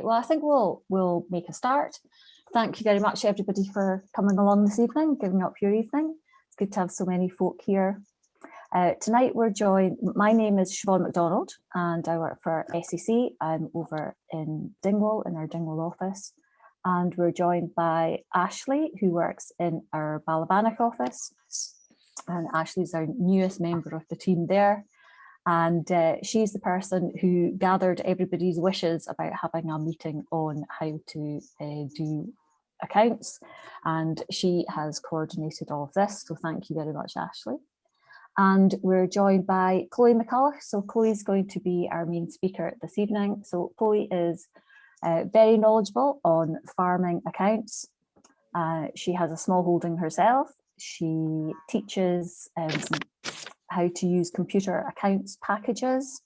Great. Well, I think we'll make a start. Thank you very much, everybody, for coming along this evening, giving up your evening. It's good to have so many folk here. Tonight we're joined, my name is Siobhan MacDonald and I work for SEC. I'm over in Dingwall, in our Dingwall office. And we're joined by Ashley, who works in our Balivanich office. And Ashley's our newest member of the team there. And she's the person who gathered everybody's wishes about having a meeting on how to do accounts. And she has coordinated all of this. So thank you very much, Ashley. And we're joined by Chloe McCulloch. So Chloe's going to be our main speaker this evening. So Chloe is very knowledgeable on farming accounts. She has a small holding herself. She teaches how to use computer accounts packages.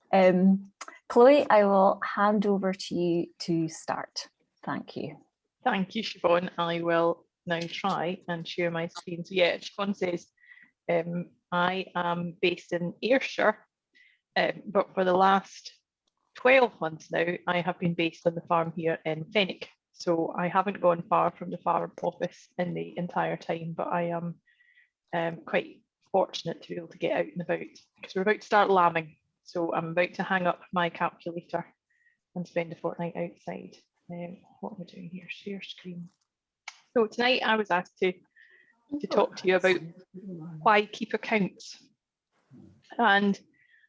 Chloe, I will hand over to you to start. Thank you. Thank you, Siobhan. I will now try and share my screen. So yeah, Siobhan says, I am based in Ayrshire, but for the last 12 months now, I have been based on the farm here in Fenwick. So I haven't gone far from the farm office in the entire time, but I am quite fortunate to be able to get out and about because we're about to start lambing. So I'm about to hang up my calculator and spend a fortnight outside. What am I doing here? Share screen. So tonight I was asked to talk to you about why keep accounts. And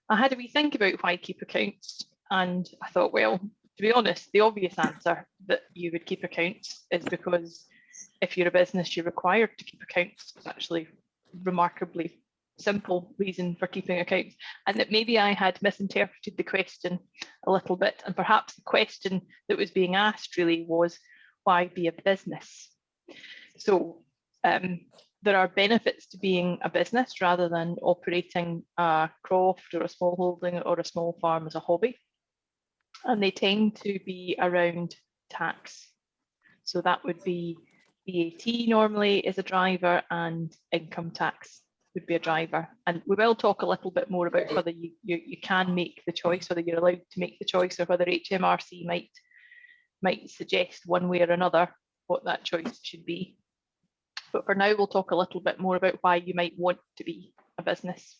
I had a wee think about why keep accounts. And I thought, well, to be honest, the obvious answer that you would keep accounts is because if you're a business, you're required to keep accounts. It's actually remarkably simple reason for keeping accounts, and that maybe I had misinterpreted the question a little bit, and perhaps the question that was being asked really was, why be a business? So there are benefits to being a business rather than operating a croft or a small holding or a small farm as a hobby, and they tend to be around tax. So that would be VAT normally is a driver, and income tax would be a driver. And we will talk a little bit more about whether you can make the choice, whether you're allowed to make the choice, or whether HMRC might suggest one way or another what that choice should be. But for now, we'll talk a little bit more about why you might want to be a business.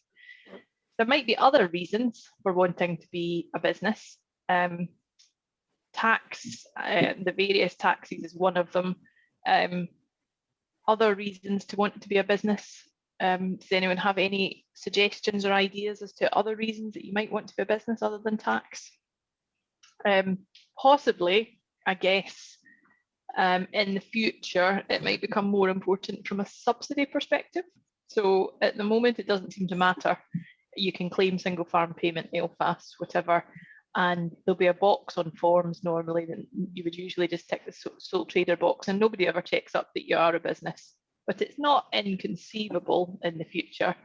There might be other reasons for wanting to be a business. Tax, the various taxes is one of them. Other reasons to want to be a business. Does anyone have any suggestions or ideas as to other reasons that you might want to be a business other than tax? Possibly, I guess, in the future, it might become more important from a subsidy perspective. So at the moment, it doesn't seem to matter. You can claim single farm payment, LFAS, whatever, and there'll be a box on forms normally that you would usually just tick the sole trader box, and nobody ever checks up that you are a business. But it's not inconceivable in the future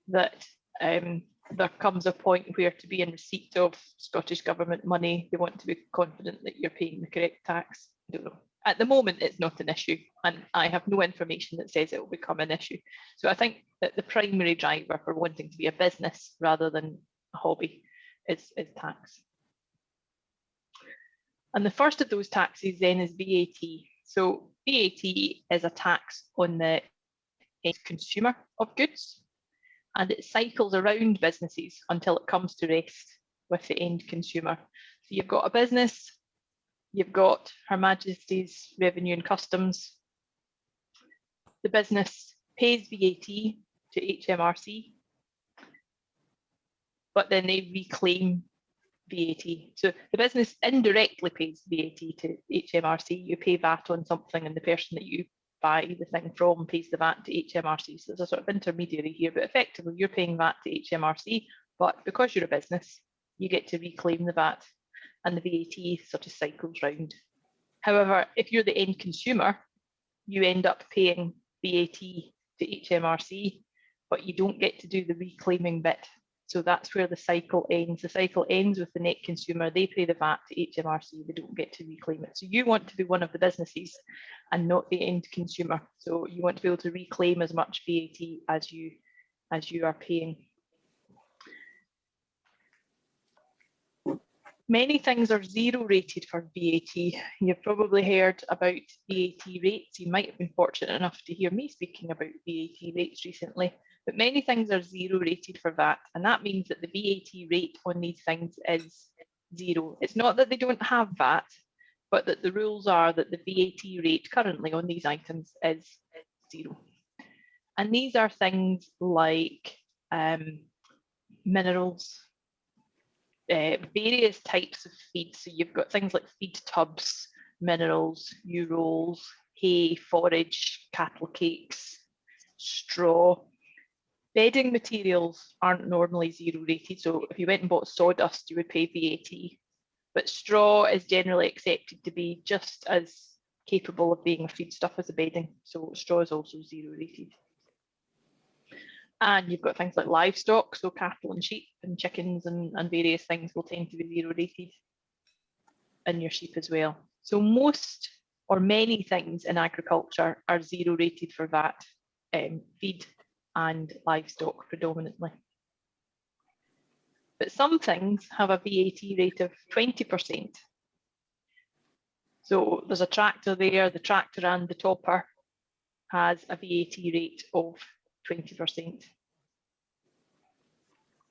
that there comes a point where, to be in receipt of Scottish Government money, they want to be confident that you're paying the correct tax. I don't know. At the moment, it's not an issue, and I have no information that says it will become an issue. So I think that the primary driver for wanting to be a business rather than a hobby is tax. And the first of those taxes then is VAT. So VAT is a tax on the end consumer of goods, and it cycles around businesses until it comes to rest with the end consumer. So you've got a business, you've got Her Majesty's Revenue and Customs. The business pays VAT to HMRC, but then they reclaim VAT. So the business indirectly pays VAT to HMRC. You pay VAT on something, and the person that you buy the thing from pays the VAT to HMRC. So there's a sort of intermediary here, but effectively you're paying VAT to HMRC, but because you're a business, you get to reclaim the VAT, and the VAT sort of cycles round. However, if you're the end consumer, you end up paying VAT to HMRC, but you don't get to do the reclaiming bit. So that's where the cycle ends. The cycle ends with the net consumer. They pay the VAT to HMRC. They don't get to reclaim it. So you want to be one of the businesses and not the end consumer. So you want to be able to reclaim as much VAT as you are paying. Many things are zero rated for VAT. You've probably heard about VAT rates. You might have been fortunate enough to hear me speaking about VAT rates recently, but many things are zero rated for VAT, and that means that the VAT rate on these things is zero. It's not that they don't have VAT, but that the rules are that the VAT rate currently on these items is zero. And these are things like minerals, various types of feed. So you've got things like feed tubs, minerals, U-rolls, hay, forage, cattle cakes, straw. Bedding materials aren't normally zero rated. So if you went and bought sawdust, you would pay VAT. But straw is generally accepted to be just as capable of being a feedstuff as a bedding. So straw is also zero rated. And you've got things like livestock, so cattle and sheep and chickens and various things will tend to be zero rated, and your sheep as well. So most or many things in agriculture are zero rated for VAT, feed and livestock predominantly. But some things have a VAT rate of 20%. So there's a tractor there, the tractor and the topper has a VAT rate of 20%.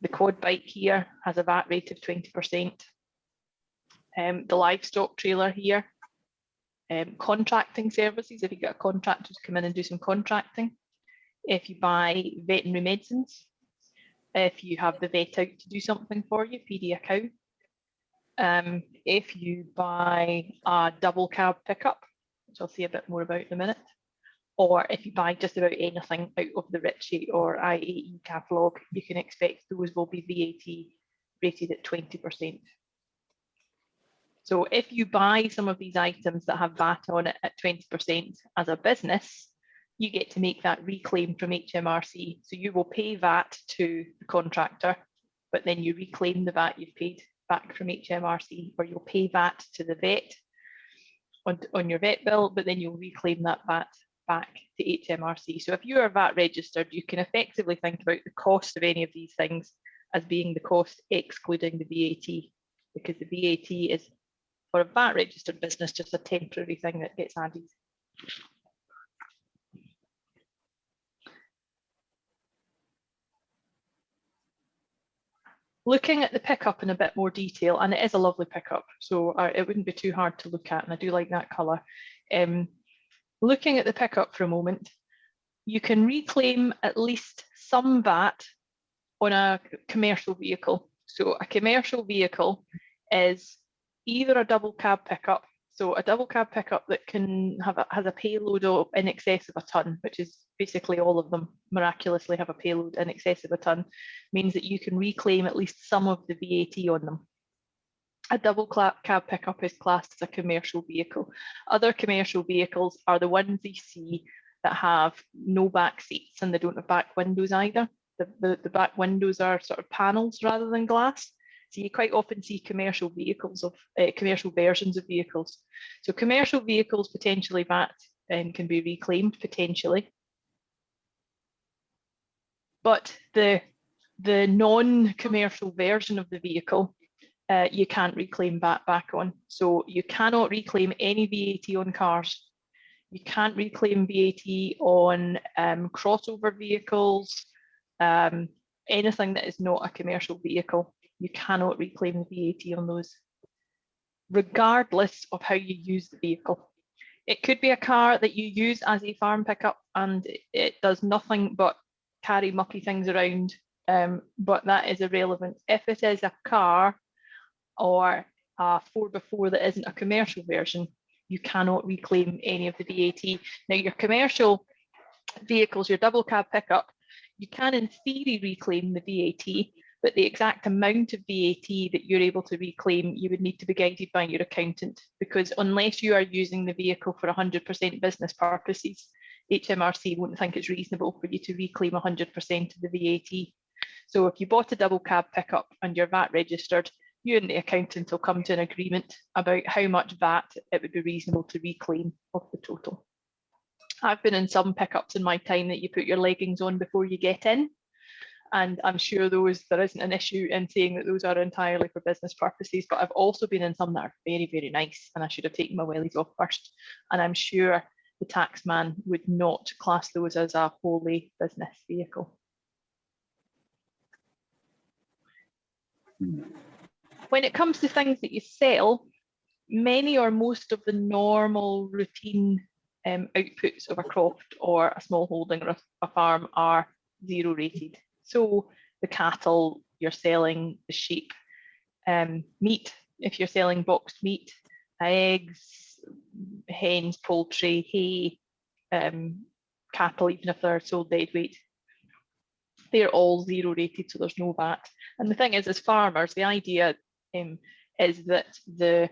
The quad bike here has a VAT rate of 20%. The livestock trailer here, contracting services, if you get a contractor to come in and do some contracting. If you buy veterinary medicines, if you have the vet out to do something for you, PD a cow. If you buy a double cab pickup, which I'll say a bit more about in a minute, or if you buy just about anything out of the Ritchie or IAE catalogue, you can expect those will be VAT rated at 20%. So if you buy some of these items that have VAT on it at 20% as a business, you get to make that reclaim from HMRC. So you will pay VAT to the contractor, but then you reclaim the VAT you've paid back from HMRC, or you'll pay VAT to the vet on your vet bill, but then you'll reclaim that VAT back to HMRC. So if you are VAT registered, you can effectively think about the cost of any of these things as being the cost excluding the VAT, because the VAT is, for a VAT registered business, just a temporary thing that gets added. Looking at the pickup in a bit more detail, and it is a lovely pickup, so it wouldn't be too hard to look at, and I do like that colour. Looking at the pickup for a moment, you can reclaim at least some VAT on a commercial vehicle. So a commercial vehicle is either a double cab pickup, so a double cab pickup that can has a payload in excess of a ton, which is basically all of them miraculously have a payload in excess of a ton, means that you can reclaim at least some of the VAT on them. A double cab pickup is classed as a commercial vehicle. Other commercial vehicles are the ones you see that have no back seats and they don't have back windows either. The back windows are sort of panels rather than glass. So you quite often see commercial vehicles of commercial versions of vehicles. So commercial vehicles potentially VAT can be reclaimed potentially. But the non-commercial version of the vehicle, you can't reclaim VAT back on. So you cannot reclaim any VAT on cars. You can't reclaim VAT on crossover vehicles, anything that is not a commercial vehicle. You cannot reclaim the VAT on those, regardless of how you use the vehicle. It could be a car that you use as a farm pickup and it does nothing but carry mucky things around, but that is irrelevant. If it is a car or a 4x4 that isn't a commercial version, you cannot reclaim any of the VAT. Now, your commercial vehicles, your double cab pickup, you can in theory reclaim the VAT, but the exact amount of VAT that you're able to reclaim, you would need to be guided by your accountant, because unless you are using the vehicle for 100% business purposes, HMRC won't think it's reasonable for you to reclaim 100% of the VAT. So if you bought a double cab pickup and you're VAT registered, you and the accountant will come to an agreement about how much VAT it would be reasonable to reclaim of the total. I've been in some pickups in my time that you put your leggings on before you get in. And I'm sure there isn't an issue in saying that those are entirely for business purposes, but I've also been in some that are very, very nice, and I should have taken my wellies off first. And I'm sure the taxman would not class those as a wholly business vehicle. When it comes to things that you sell, many or most of the normal routine outputs of a croft or a small holding or a farm are 0 rated. So the cattle you're selling, the sheep, meat, if you're selling boxed meat, eggs, hens, poultry, hay, cattle, even if they're sold dead weight, they're all 0 rated, so there's no VAT. And the thing is, as farmers, the idea is that the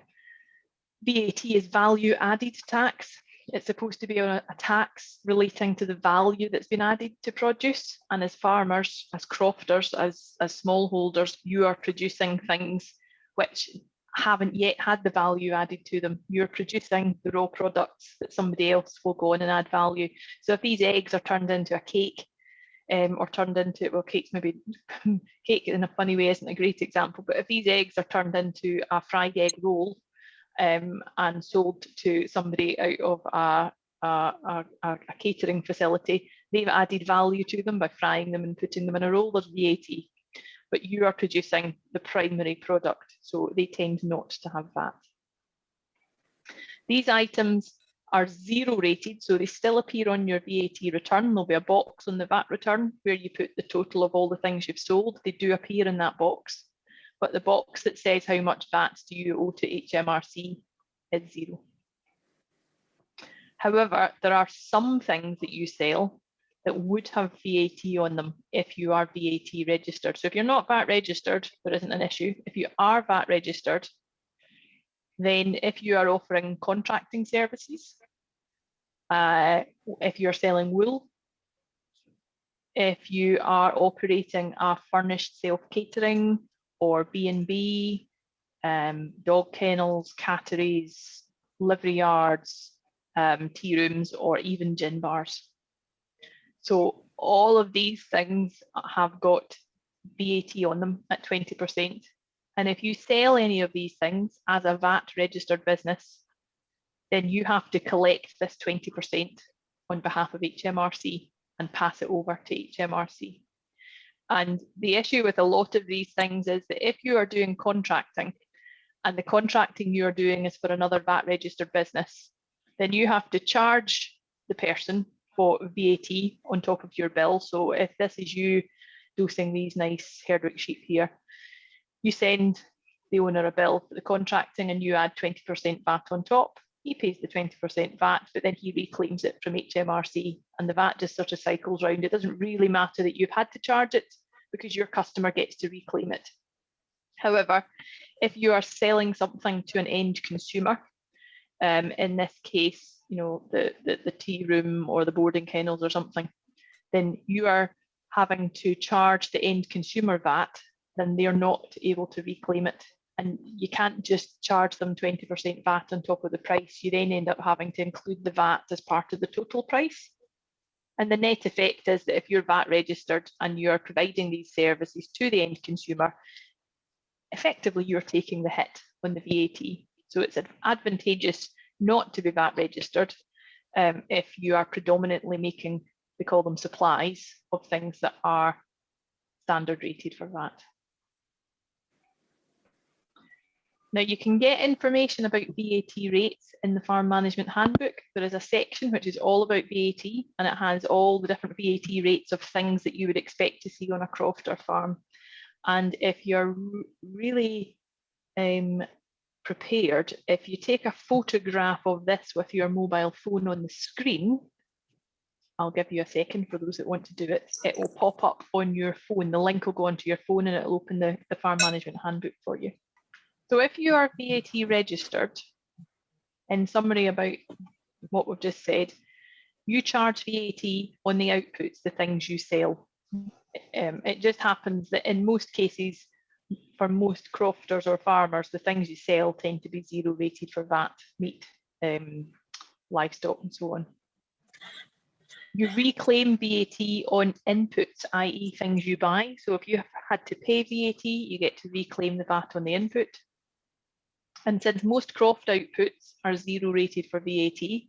VAT is value added tax. It's supposed to be a tax relating to the value that's been added to produce. And as farmers, as crofters, as smallholders, you are producing things which haven't yet had the value added to them. You're producing the raw products that somebody else will go on and add value. So if these eggs are turned into a cake, or turned into, well, cakes maybe, cake in a funny way isn't a great example, but if these eggs are turned into a fried egg roll, and sold to somebody out of a catering facility, they've added value to them by frying them and putting them in a roll. There's VAT, but you are producing the primary product, so they tend not to have VAT. These items are 0 rated, so they still appear on your VAT return. There'll be a box on the VAT return where you put the total of all the things you've sold. They do appear in that box. But the box that says how much VAT do you owe to HMRC is 0. However, there are some things that you sell that would have VAT on them if you are VAT registered. So if you're not VAT registered, there isn't an issue. If you are VAT registered, then if you are offering contracting services, if you're selling wool, if you are operating a furnished self-catering, or B&B, dog kennels, catteries, livery yards, tea rooms, or even gin bars. So all of these things have got VAT on them at 20%. And if you sell any of these things as a VAT registered business, then you have to collect this 20% on behalf of HMRC and pass it over to HMRC. And the issue with a lot of these things is that if you are doing contracting and the contracting you're doing is for another VAT registered business, then you have to charge the person for VAT on top of your bill. So if this is you dosing these nice Herdwick sheep here, you send the owner a bill for the contracting and you add 20% VAT on top. He pays the 20% VAT, but then he reclaims it from HMRC, and the VAT just sort of cycles round. It doesn't really matter that you've had to charge it because your customer gets to reclaim it. However, if you are selling something to an end consumer, in this case, you know, the tea room or the boarding kennels or something, then you are having to charge the end consumer VAT, then they're not able to reclaim it. And you can't just charge them 20% VAT on top of the price. You then end up having to include the VAT as part of the total price. And the net effect is that if you're VAT registered and you're providing these services to the end consumer, effectively you're taking the hit on the VAT. So it's advantageous not to be VAT registered if you are predominantly making, we call them supplies, of things that are standard rated for VAT. Now you can get information about VAT rates in the Farm Management Handbook. There is a section which is all about VAT, and it has all the different VAT rates of things that you would expect to see on a crofter farm. And if you're really prepared, if you take a photograph of this with your mobile phone on the screen, I'll give you a second for those that want to do it. It will pop up on your phone. The link will go onto your phone and it'll open the Farm Management Handbook for you. So if you are VAT registered, in summary about what we've just said, you charge VAT on the outputs, the things you sell. It just happens that in most cases, for most crofters or farmers, the things you sell tend to be 0 rated for VAT, meat, livestock and so on. You reclaim VAT on inputs, i.e. things you buy. So if you have had to pay VAT, you get to reclaim the VAT on the input. And since most croft outputs are 0 rated for VAT,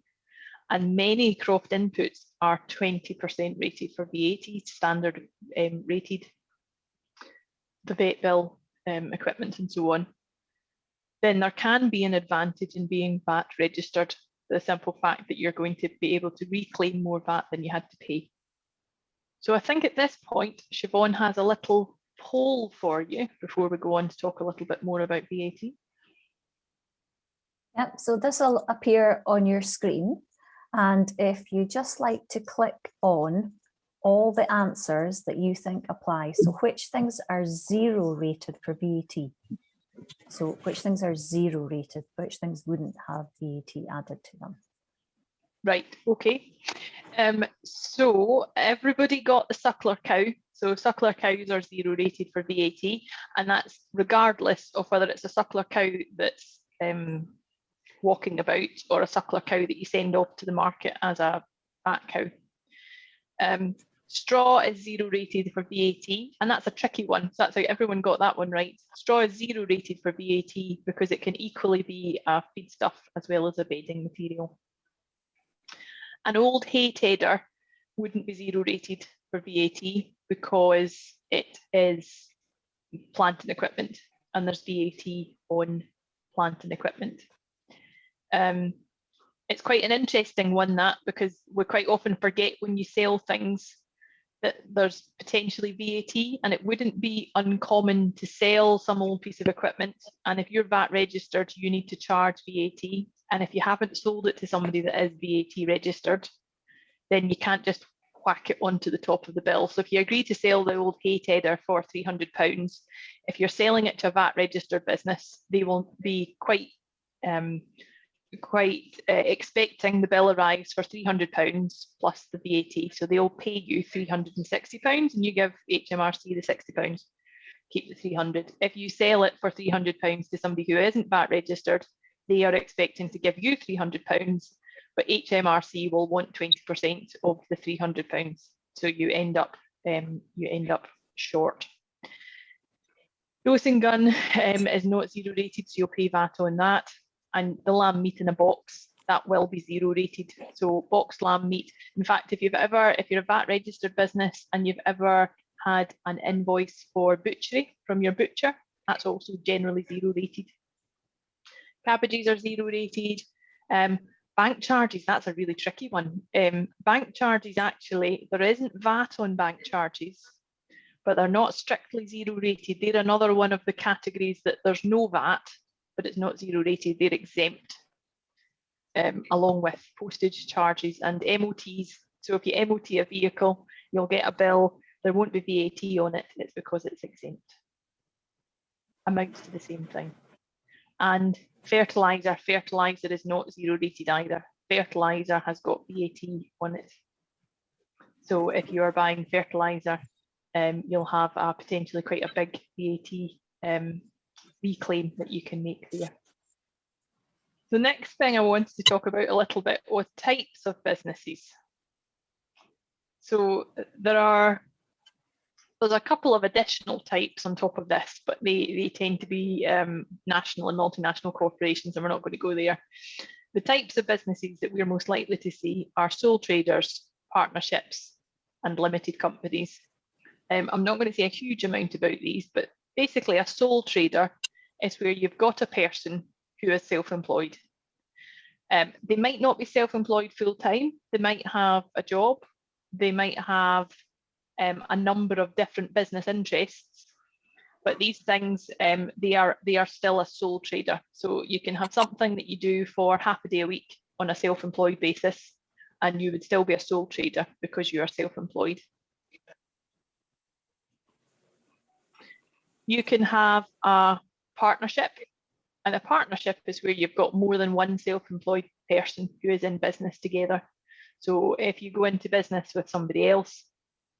and many croft inputs are 20% rated for VAT, standard rated, the vet bill, equipment and so on, then there can be an advantage in being VAT registered. The simple fact that you're going to be able to reclaim more VAT than you had to pay. So I think at this point, Siobhan has a little poll for you before we go on to talk a little bit more about VAT. Yep, so this will appear on your screen. And if you just like to click on all the answers that you think apply, so which things are 0 rated for VAT? So which things are 0 rated, which things wouldn't have VAT added to them? Right, okay. So everybody got the suckler cow. So suckler cows are 0 rated for VAT, and that's regardless of whether it's a suckler cow that's walking about or a suckler cow that you send off to the market as a fat cow. Straw is 0 rated for VAT, and that's a tricky one. So that's how everyone got that one right. Straw is 0 rated for VAT because it can equally be a feedstuff as well as a bedding material. An old hay tedder wouldn't be 0 rated for VAT because it is plant and equipment, and there's VAT on plant and equipment. It's quite an interesting one, that, because we quite often forget when you sell things that there's potentially VAT, and it wouldn't be uncommon to sell some old piece of equipment, and if you're VAT registered, you need to charge VAT, and if you haven't sold it to somebody that is VAT registered, then you can't just whack it onto the top of the bill. So if you agree to sell the old hay tedder for £300, if you're selling it to a VAT registered business, they will be quite expecting the bill arrives for £300 plus the VAT. So they'll pay you £360 and you give HMRC the £60, keep the 300. If you sell it for £300 to somebody who isn't VAT registered, they are expecting to give you £300, but HMRC will want 20% of the £300. So you end up short. Dosing gun is not 0 rated, so you'll pay VAT on that. And the lamb meat in a box, that will be 0 rated. So boxed lamb meat. In fact, if you're a VAT registered business and you've ever had an invoice for butchery from your butcher, that's also generally 0 rated. Cabbages are 0 rated. Bank charges, that's a really tricky one. Bank charges, actually, there isn't VAT on bank charges, but they're not strictly 0 rated. They're another one of the categories that there's no VAT, but it's not 0 rated, they're exempt, along with postage charges and MOTs. So if you MOT a vehicle, you'll get a bill, there won't be VAT on it, it's because it's exempt. Amounts to the same thing. And fertiliser is not 0 rated either. Fertiliser has got VAT on it. So if you are buying fertiliser, you'll have a potentially quite a big VAT reclaim that you can make there. The next thing I wanted to talk about a little bit was types of businesses. So there's a couple of additional types on top of this, but they tend to be national and multinational corporations, and we're not going to go there. The types of businesses that we're most likely to see are sole traders, partnerships, and limited companies. I'm not going to say a huge amount about these, but basically a sole trader is where you've got a person who is self-employed. They might not be self-employed full-time, they might have a job, they might have a number of different business interests, but these things, they are still a sole trader. So you can have something that you do for half a day a week on a self-employed basis, and you would still be a sole trader because you are self-employed. You can have a partnership, and a partnership is where you've got more than one self-employed person who is in business together. So if you go into business with somebody else,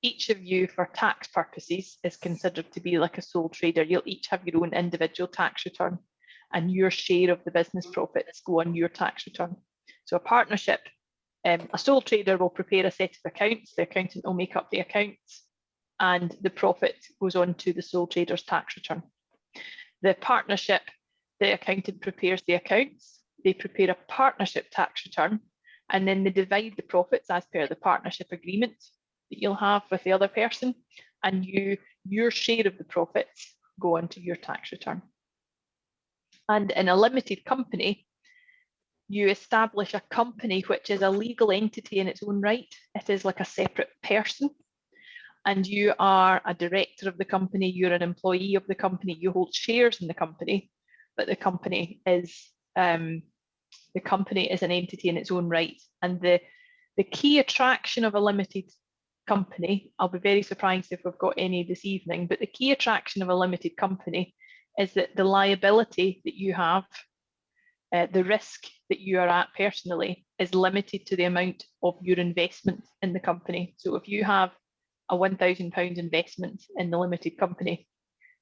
each of you for tax purposes is considered to be like a sole trader. You'll each have your own individual tax return, and your share of the business profits go on your tax return. So a partnership A sole trader will prepare a set of accounts, the accountant will make up the accounts, and the profit goes on to the sole trader's tax return. The partnership, the accountant prepares the accounts, they prepare a partnership tax return, and then they divide the profits as per the partnership agreement that you'll have with the other person, and your share of the profits go onto your tax return. And in a limited company, you establish a company which is a legal entity in its own right. It is like a separate person, and you are a director of the company, you're an employee of the company, you hold shares in the company, but the company is an entity in its own right. And the key attraction of a limited company, I'll be very surprised if we've got any this evening, but the key attraction of a limited company is that the liability that you have, the risk that you are at personally, is limited to the amount of your investment in the company. So if you have a £1,000 investment in the limited company,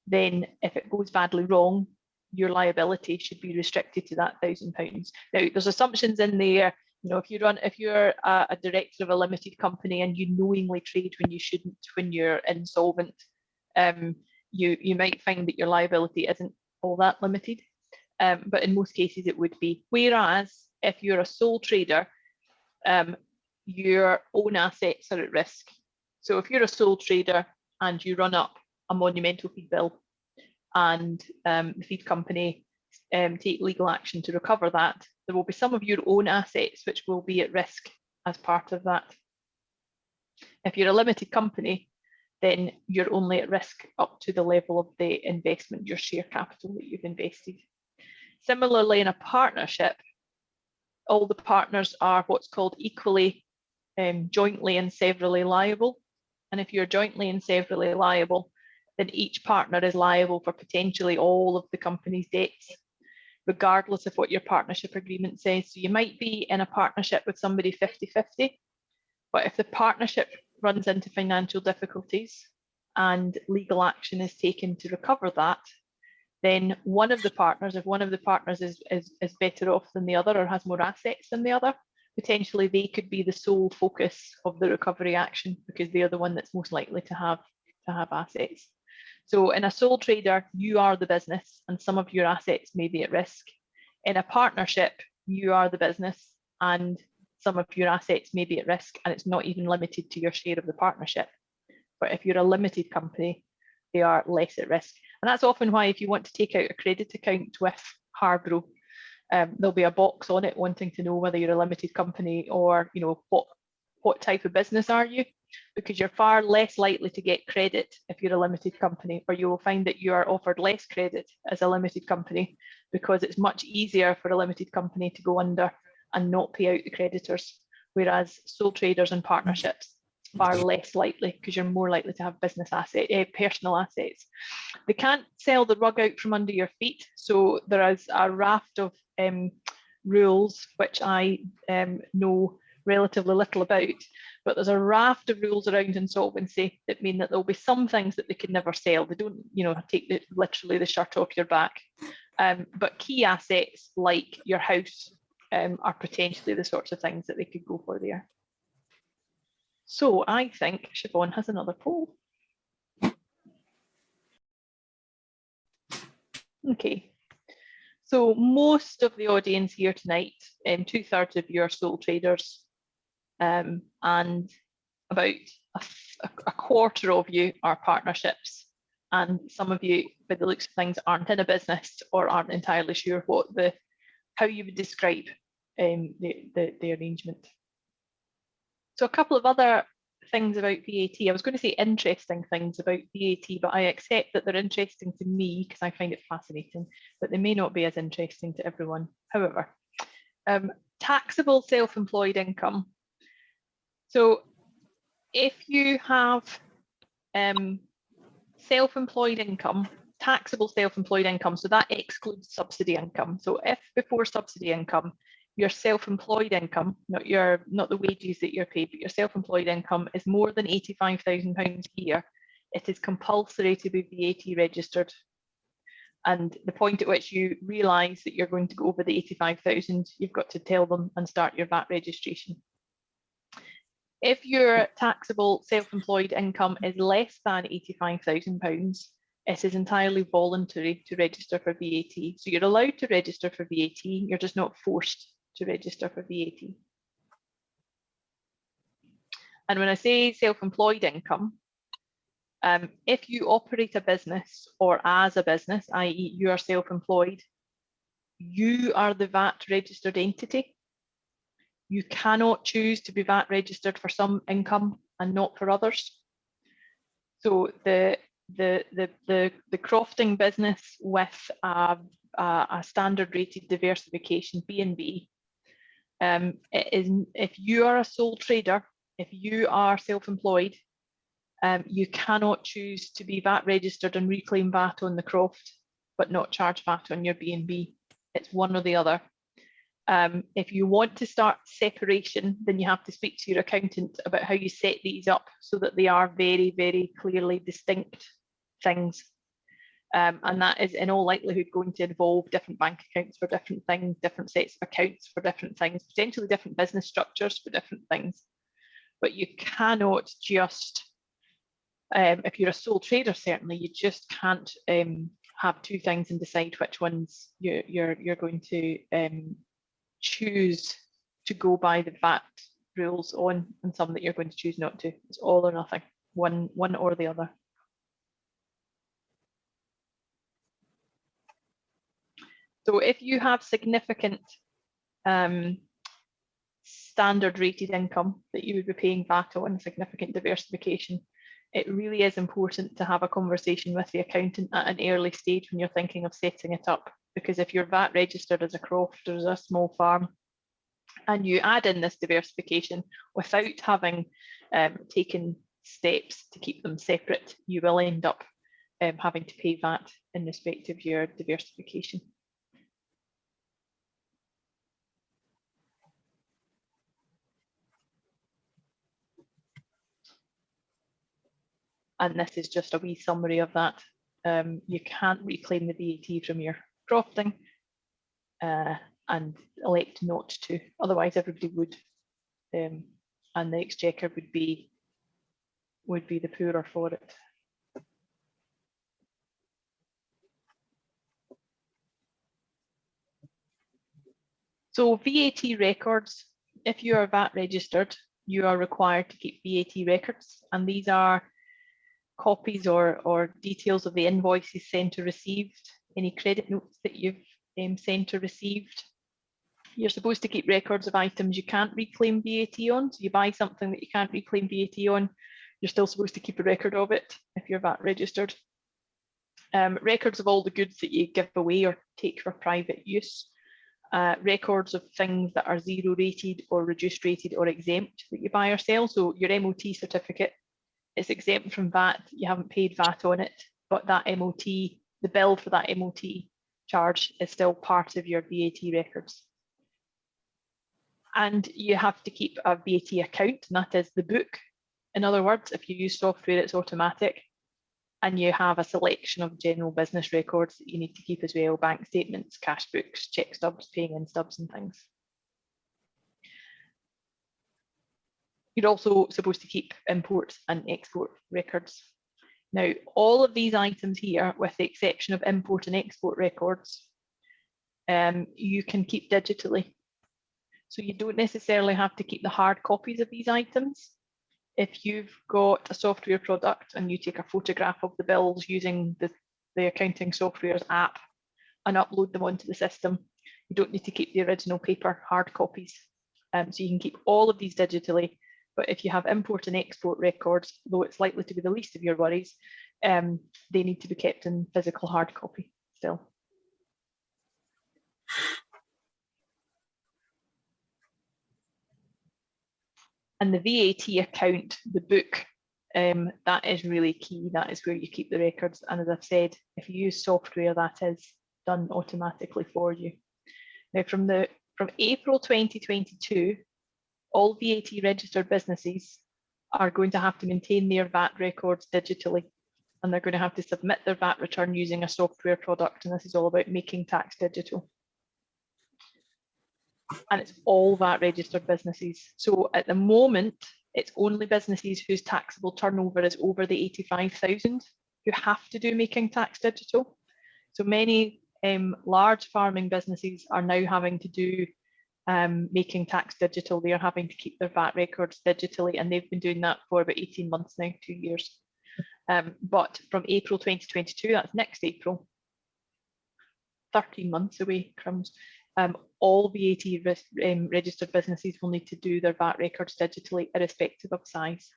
then if it goes badly wrong, your liability should be restricted to that £1,000. Now, there's assumptions in there. You know, if you're a director of a limited company and you knowingly trade when you shouldn't, when you're insolvent, you might find that your liability isn't all that limited. But in most cases it would be. Whereas if you're a sole trader, your own assets are at risk. So if you're a sole trader and you run up a monumental feed bill and the feed company take legal action to recover that, there will be some of your own assets which will be at risk as part of that. If you're a limited company, then you're only at risk up to the level of the investment, your share capital that you've invested. Similarly, in a partnership, all the partners are what's called equally, jointly and severally liable. And if you're jointly and severally liable, then each partner is liable for potentially all of the company's debts, regardless of what your partnership agreement says. So you might be in a partnership with somebody 50-50, but if the partnership runs into financial difficulties and legal action is taken to recover that, then one of the partners, if one of the partners is better off than the other or has more assets than the other, potentially they could be the sole focus of the recovery action because they're the one that's most likely to have assets. So in a sole trader, you are the business and some of your assets may be at risk. In a partnership, you are the business and some of your assets may be at risk, and it's not even limited to your share of the partnership. But if you're a limited company, they are less at risk. And that's often why if you want to take out a credit account with Harborough, there'll be a box on it wanting to know whether you're a limited company or, you know, what type of business are you? Because you're far less likely to get credit if you're a limited company, or you will find that you are offered less credit as a limited company because it's much easier for a limited company to go under and not pay out the creditors, whereas sole traders and partnerships far less likely because you're more likely to have business personal assets. They can't sell the rug out from under your feet. So there is a raft of rules which I know relatively little about, but there's a raft of rules around insolvency that mean that there'll be some things that they can never sell. They don't, you know, take literally the shirt off your back. But key assets like your house are potentially the sorts of things that they could go for there. So I think Siobhan has another poll. Okay, so most of the audience here tonight, 2/3 of you are sole traders, and about a quarter of you are partnerships, and some of you, by the looks of things, aren't in a business or aren't entirely sure how you would describe the arrangement. So a couple of other things about VAT. I was going to say interesting things about VAT, but I accept that they're interesting to me because I find it fascinating, but they may not be as interesting to everyone. However, taxable self-employed income. So if you have self-employed income, taxable self-employed income, so that excludes subsidy income. So if before subsidy income, your self-employed income, not the wages that you're paid, but your self-employed income is more than £85,000 a year, it is compulsory to be VAT registered. And the point at which you realise that you're going to go over the 85,000, you've got to tell them and start your VAT registration. If your taxable self-employed income is less than £85,000, it is entirely voluntary to register for VAT. So you're allowed to register for VAT, you're just not forced to register for VAT. And when I say self-employed income, if you operate a business or as a business, i.e. you are self-employed, you are the VAT registered entity. You cannot choose to be VAT registered for some income and not for others. So the crofting business with a standard rated diversification B&B, if you are a sole trader, if you are self-employed, you cannot choose to be VAT registered and reclaim VAT on the croft, but not charge VAT on your B&B. It's one or the other. If you want to start separation, then you have to speak to your accountant about how you set these up so that they are very, very clearly distinct things. And that is in all likelihood going to involve different bank accounts for different things, different sets of accounts for different things, potentially different business structures for different things. But you cannot just, if you're a sole trader, certainly, you just can't have two things and decide which ones you're going to choose to go by the VAT rules on, and some that you're going to choose not to. It's all or nothing, one or the other. So if you have significant standard rated income that you would be paying VAT on, significant diversification, it really is important to have a conversation with the accountant at an early stage when you're thinking of setting it up. Because if you're VAT registered as a croft or as a small farm, and you add in this diversification without having taken steps to keep them separate, you will end up having to pay VAT in respect of your diversification. And this is just a wee summary of that. You can't reclaim the VAT from your crofting and elect not to, otherwise everybody would, and the exchequer would be the poorer for it. So VAT records, if you are VAT registered, you are required to keep VAT records, and these are copies or details of the invoices sent or received, any credit notes that you've sent or received. You're supposed to keep records of items you can't reclaim VAT on. So you buy something that you can't reclaim VAT on, you're still supposed to keep a record of it if you're VAT registered. Records of all the goods that you give away or take for private use. Records of things that are 0 rated or reduced rated or exempt that you buy or sell. So your MOT certificate is exempt from VAT, you haven't paid VAT on it, but that MOT, the bill for that MOT charge is still part of your VAT records. And you have to keep a VAT account, and that is the book. In other words, if you use software, it's automatic. And you have a selection of general business records that you need to keep as well, bank statements, cash books, check stubs, paying in stubs and things. You're also supposed to keep import and export records. Now, all of these items here, with the exception of import and export records, you can keep digitally. So you don't necessarily have to keep the hard copies of these items. If you've got a software product and you take a photograph of the bills using the accounting software's app and upload them onto the system, you don't need to keep the original paper hard copies. So you can keep all of these digitally, but if you have import and export records, though it's likely to be the least of your worries, they need to be kept in physical hard copy still. And the VAT account, the book, that is really key. That is where you keep the records. And as I've said, if you use software, that is done automatically for you. Now, from April 2022, all VAT registered businesses are going to have to maintain their VAT records digitally, and they're going to have to submit their VAT return using a software product. And this is all about making tax digital. And it's all VAT registered businesses. So at the moment, It's only businesses whose taxable turnover is over the 85,000 who have to do making tax digital. So many large farming businesses are now having to do making tax digital. They are having to keep their VAT records digitally, and they've been doing that for about 18 months now, 2 years. But from April 2022, that's next April, 13 months away, crumbs, all VAT registered businesses will need to do their VAT records digitally, irrespective of size.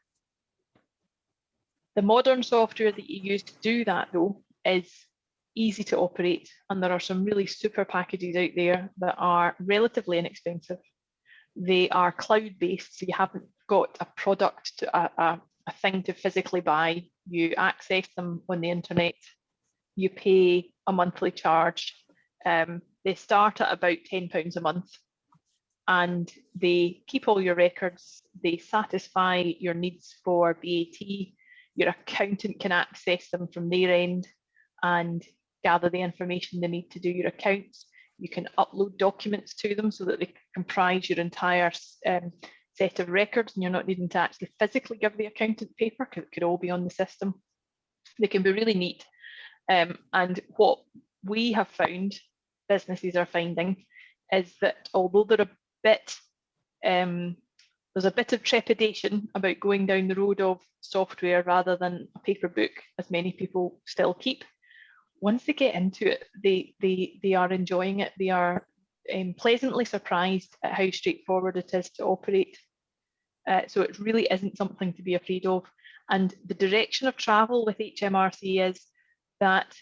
The modern software that you use to do that, though, is easy to operate, and there are some really super packages out there that are relatively inexpensive. They are cloud-based, so you haven't got a product, a thing to physically buy. You access them on the internet, you pay a monthly charge. They start at about £10 a month, and they keep all your records. They satisfy your needs for VAT. Your accountant can access them from their end and gather the information they need to do your accounts. You can upload documents to them so that they comprise your entire set of records, and you're not needing to actually physically give the accountant paper, because it could all be on the system. They can be really neat. And what we have found, businesses are finding, is that although they're a bit, there's a bit of trepidation about going down the road of software rather than a paper book, as many people still keep. Once they get into it, they are enjoying it. They are pleasantly surprised at how straightforward it is to operate. So it really isn't something to be afraid of. And the direction of travel with HMRC is that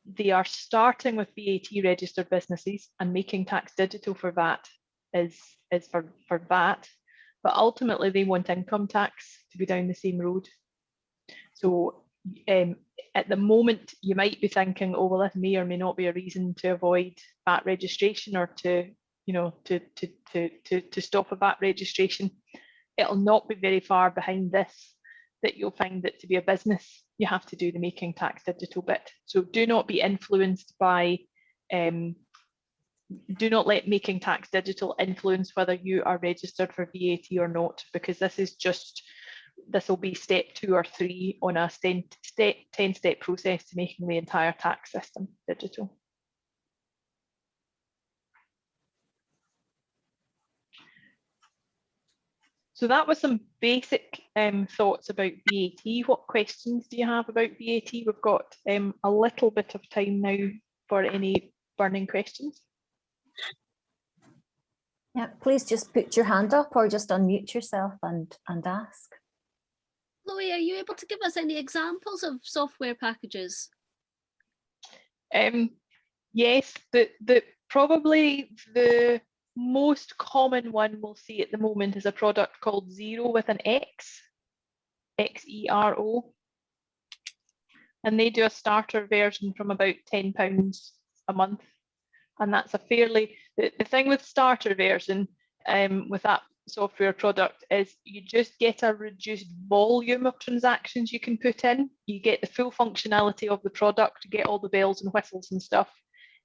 they are starting with VAT registered businesses, and making tax digital for VAT is for VAT, but ultimately they want income tax to be down the same road. So at the moment, you might be thinking, oh, well, this may or may not be a reason to avoid VAT registration, or to, you know, to stop a VAT registration. It'll not be very far behind this that you'll find that to be a business, you have to do the making tax digital bit. So do not be influenced by, do not let making tax digital influence whether you are registered for VAT or not, because this is just, this will be step 2 or 3 on a 10-step process to making the entire tax system digital. So that was some basic thoughts about VAT. What questions do you have about VAT? We've got a little bit of time now for any burning questions. Yeah, please just put your hand up or just unmute yourself and ask. Chloe, are you able to give us any examples of software packages? Yes, probably the most common one we'll see at the moment is a product called Xero with an X, Xero. And they do a starter version from about £10 a month. And that's a fairly, the thing with starter version with that software product is you just get a reduced volume of transactions you can put in. You get the full functionality of the product, you get all the bells and whistles and stuff.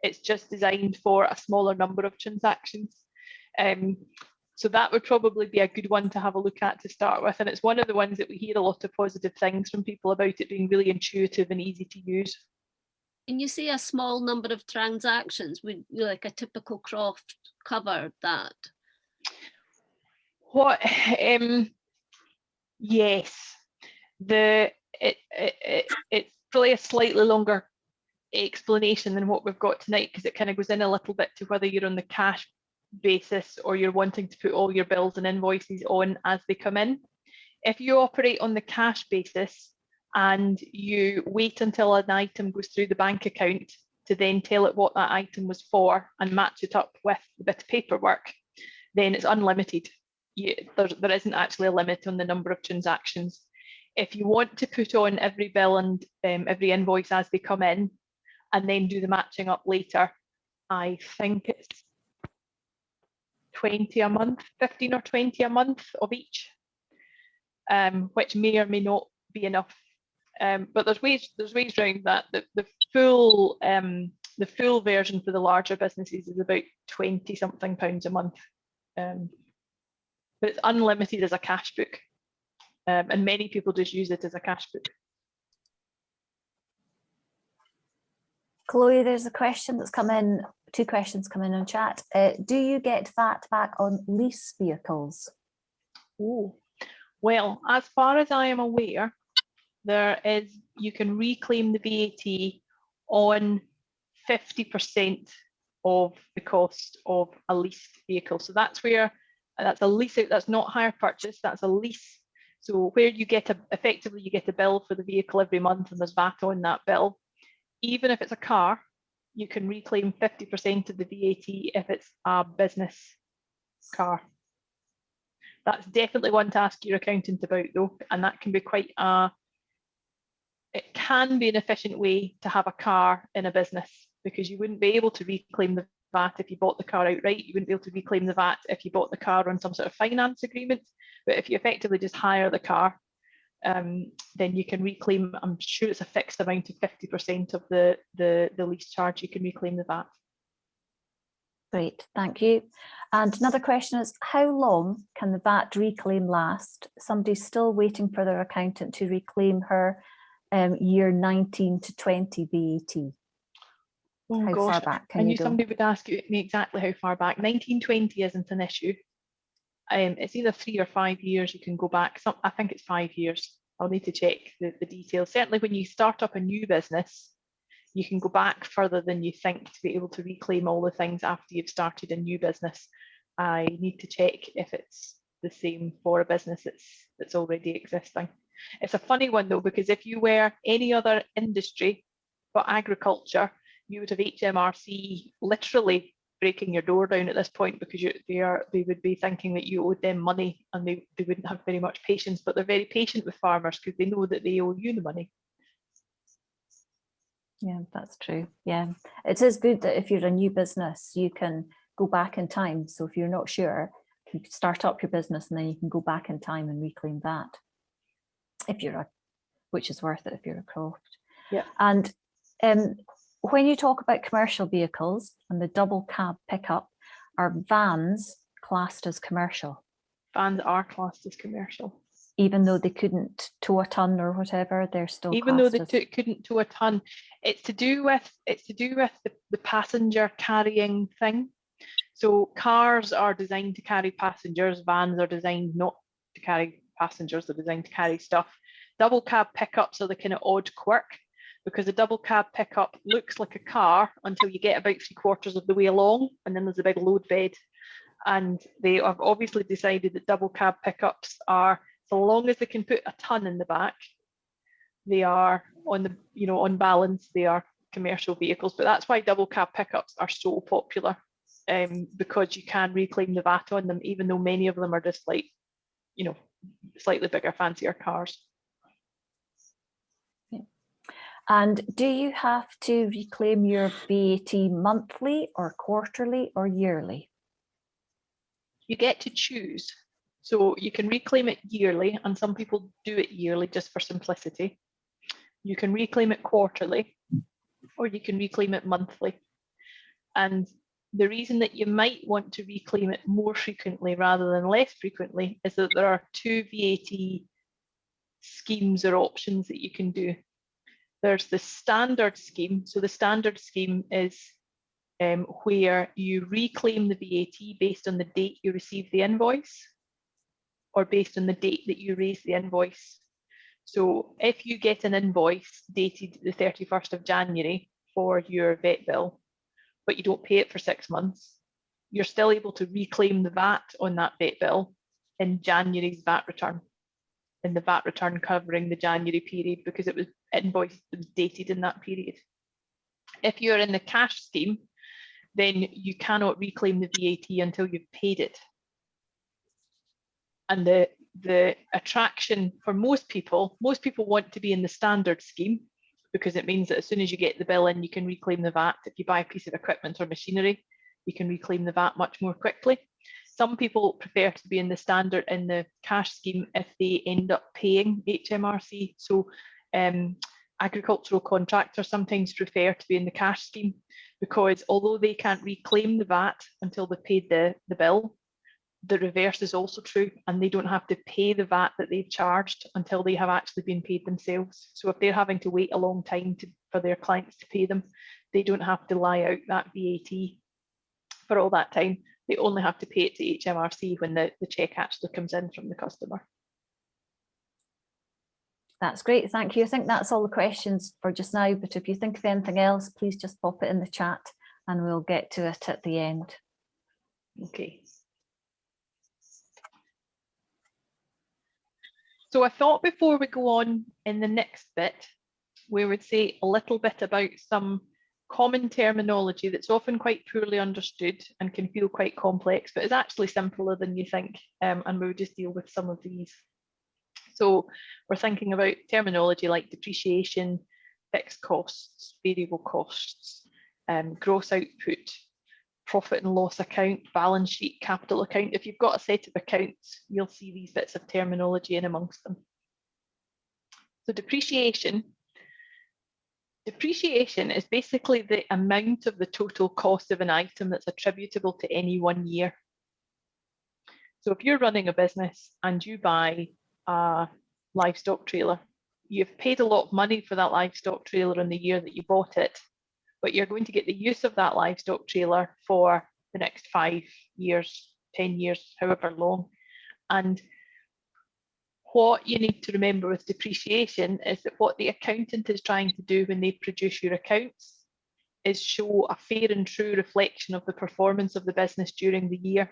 It's just designed for a smaller number of transactions. So that would probably be a good one to have a look at to start with. And it's one of the ones that we hear a lot of positive things from people about, it being really intuitive and easy to use. Can you say a small number of transactions? Would like a typical croft cover that? What? Yes, it's probably a slightly longer explanation than what we've got tonight, because it kind of goes in a little bit to whether you're on the cash basis or you're wanting to put all your bills and invoices on as they come in. If you operate on the cash basis and you wait until an item goes through the bank account to then tell it what that item was for and match it up with a bit of paperwork, then it's unlimited. There isn't actually a limit on the number of transactions. If you want to put on every bill and every invoice as they come in, and then do the matching up later, I think it's 20 a month, 15 or 20 a month of each, which may or may not be enough. But there's ways around that. The full version for the larger businesses is about £20-something a month. but it's unlimited as a cash book. And many people just use it as a cash book. Chloe, there's a question that's come in, two questions come in chat. Do you get VAT back on lease vehicles? Oh, well, as far as I am aware, you can reclaim the VAT on 50% of the cost of a leased vehicle. So that's where, that's a lease, that's not hire purchase, that's a lease. So where you get effectively you get a bill for the vehicle every month and there's VAT on that bill. Even if it's a car, you can reclaim 50% of the VAT if it's a business car. That's definitely one to ask your accountant about though, and that can be quite it can be an efficient way to have a car in a business, because you wouldn't be able to reclaim the VAT if you bought the car outright. You wouldn't be able to reclaim the VAT if you bought the car on some sort of finance agreement. But if you effectively just hire the car, then you can reclaim, I'm sure it's a fixed amount of 50% of the lease charge, you can reclaim the VAT. Great, thank you. And another question is, how long can the VAT reclaim last? Somebody's still waiting for their accountant to reclaim her year 19 to 20 VAT. Oh How gosh, far back I can knew you go? somebody would ask me exactly how far back. 1920 isn't an issue. It's either 3 or 5 years you can go back. I think it's 5 years. I'll need to check the details. Certainly when you start up a new business, you can go back further than you think to be able to reclaim all the things after you've started a new business. I need to check if it's the same for a business that's already existing. It's a funny one though, because if you were any other industry but agriculture, you would have HMRC literally breaking your door down at this point, because they would be thinking that you owed them money, and they wouldn't have very much patience, but they're very patient with farmers because they know that they owe you the money. Yeah, that's true. Yeah, it is good that if you're a new business, you can go back in time. So if you're not sure, you can start up your business and then you can go back in time and reclaim that. If you're which is worth it if you're a croft. Yeah. And when you talk about commercial vehicles and the double cab pickup, are vans classed as commercial? Vans are classed as commercial. Even though they couldn't tow a ton or whatever, they're still even though they as... couldn't tow a ton. It's to do with the passenger carrying thing. So cars are designed to carry passengers, vans are designed not to carry passengers, they're designed to carry stuff. Double cab pickups are the kind of odd quirk, because a double cab pickup looks like a car until you get about 3/4 of the way along, and then there's a big load bed. And they have obviously decided that double cab pickups are, so long as they can put a ton in the back, they are on balance, they are commercial vehicles. But that's why double cab pickups are so popular, because you can reclaim the VAT on them, even though many of them are just like, slightly bigger, fancier cars. And do you have to reclaim your VAT monthly or quarterly or yearly? You get to choose. So you can reclaim it yearly, and some people do it yearly just for simplicity. You can reclaim it quarterly, or you can reclaim it monthly. And the reason that you might want to reclaim it more frequently rather than less frequently is that there are 2 VAT schemes or options that you can do. There's the standard scheme. So the standard scheme is where you reclaim the VAT based on the date you receive the invoice, or based on the date that you raise the invoice. So if you get an invoice dated the 31st of January for your vet bill, but you don't pay it for 6 months, you're still able to reclaim the VAT on that vet bill in January's VAT return, in the VAT return covering the January period, because it was invoiced, it was dated in that period. If you're in the cash scheme, then you cannot reclaim the VAT until you've paid it. And the attraction for most people want to be in the standard scheme, because it means that as soon as you get the bill in, you can reclaim the VAT. If you buy a piece of equipment or machinery, you can reclaim the VAT much more quickly. Some people prefer to be in the cash scheme if they end up paying HMRC. So agricultural contractors sometimes prefer to be in the cash scheme, because although they can't reclaim the VAT until they've paid the bill, the reverse is also true, and they don't have to pay the VAT that they've charged until they have actually been paid themselves. So if they're having to wait a long time for their clients to pay them, they don't have to lie out that VAT for all that time. They only have to pay it to HMRC when the cheque actually comes in from the customer. That's great, thank you. I think that's all the questions for just now, but if you think of anything else, please just pop it in the chat and we'll get to it at the end. Okay. So I thought before we go on in the next bit, we would say a little bit about some common terminology that's often quite poorly understood and can feel quite complex, but is actually simpler than you think, and we'll just deal with some of these. So we're thinking about terminology like depreciation, fixed costs, variable costs, gross output, profit and loss account, balance sheet, capital account. If you've got a set of accounts, you'll see these bits of terminology in amongst them. So depreciation is basically the amount of the total cost of an item that's attributable to any one year. So if you're running a business and you buy a livestock trailer, you've paid a lot of money for that livestock trailer in the year that you bought it, but you're going to get the use of that livestock trailer for the next 5 years, 10 years, however long. And what you need to remember with depreciation is that what the accountant is trying to do when they produce your accounts is show a fair and true reflection of the performance of the business during the year.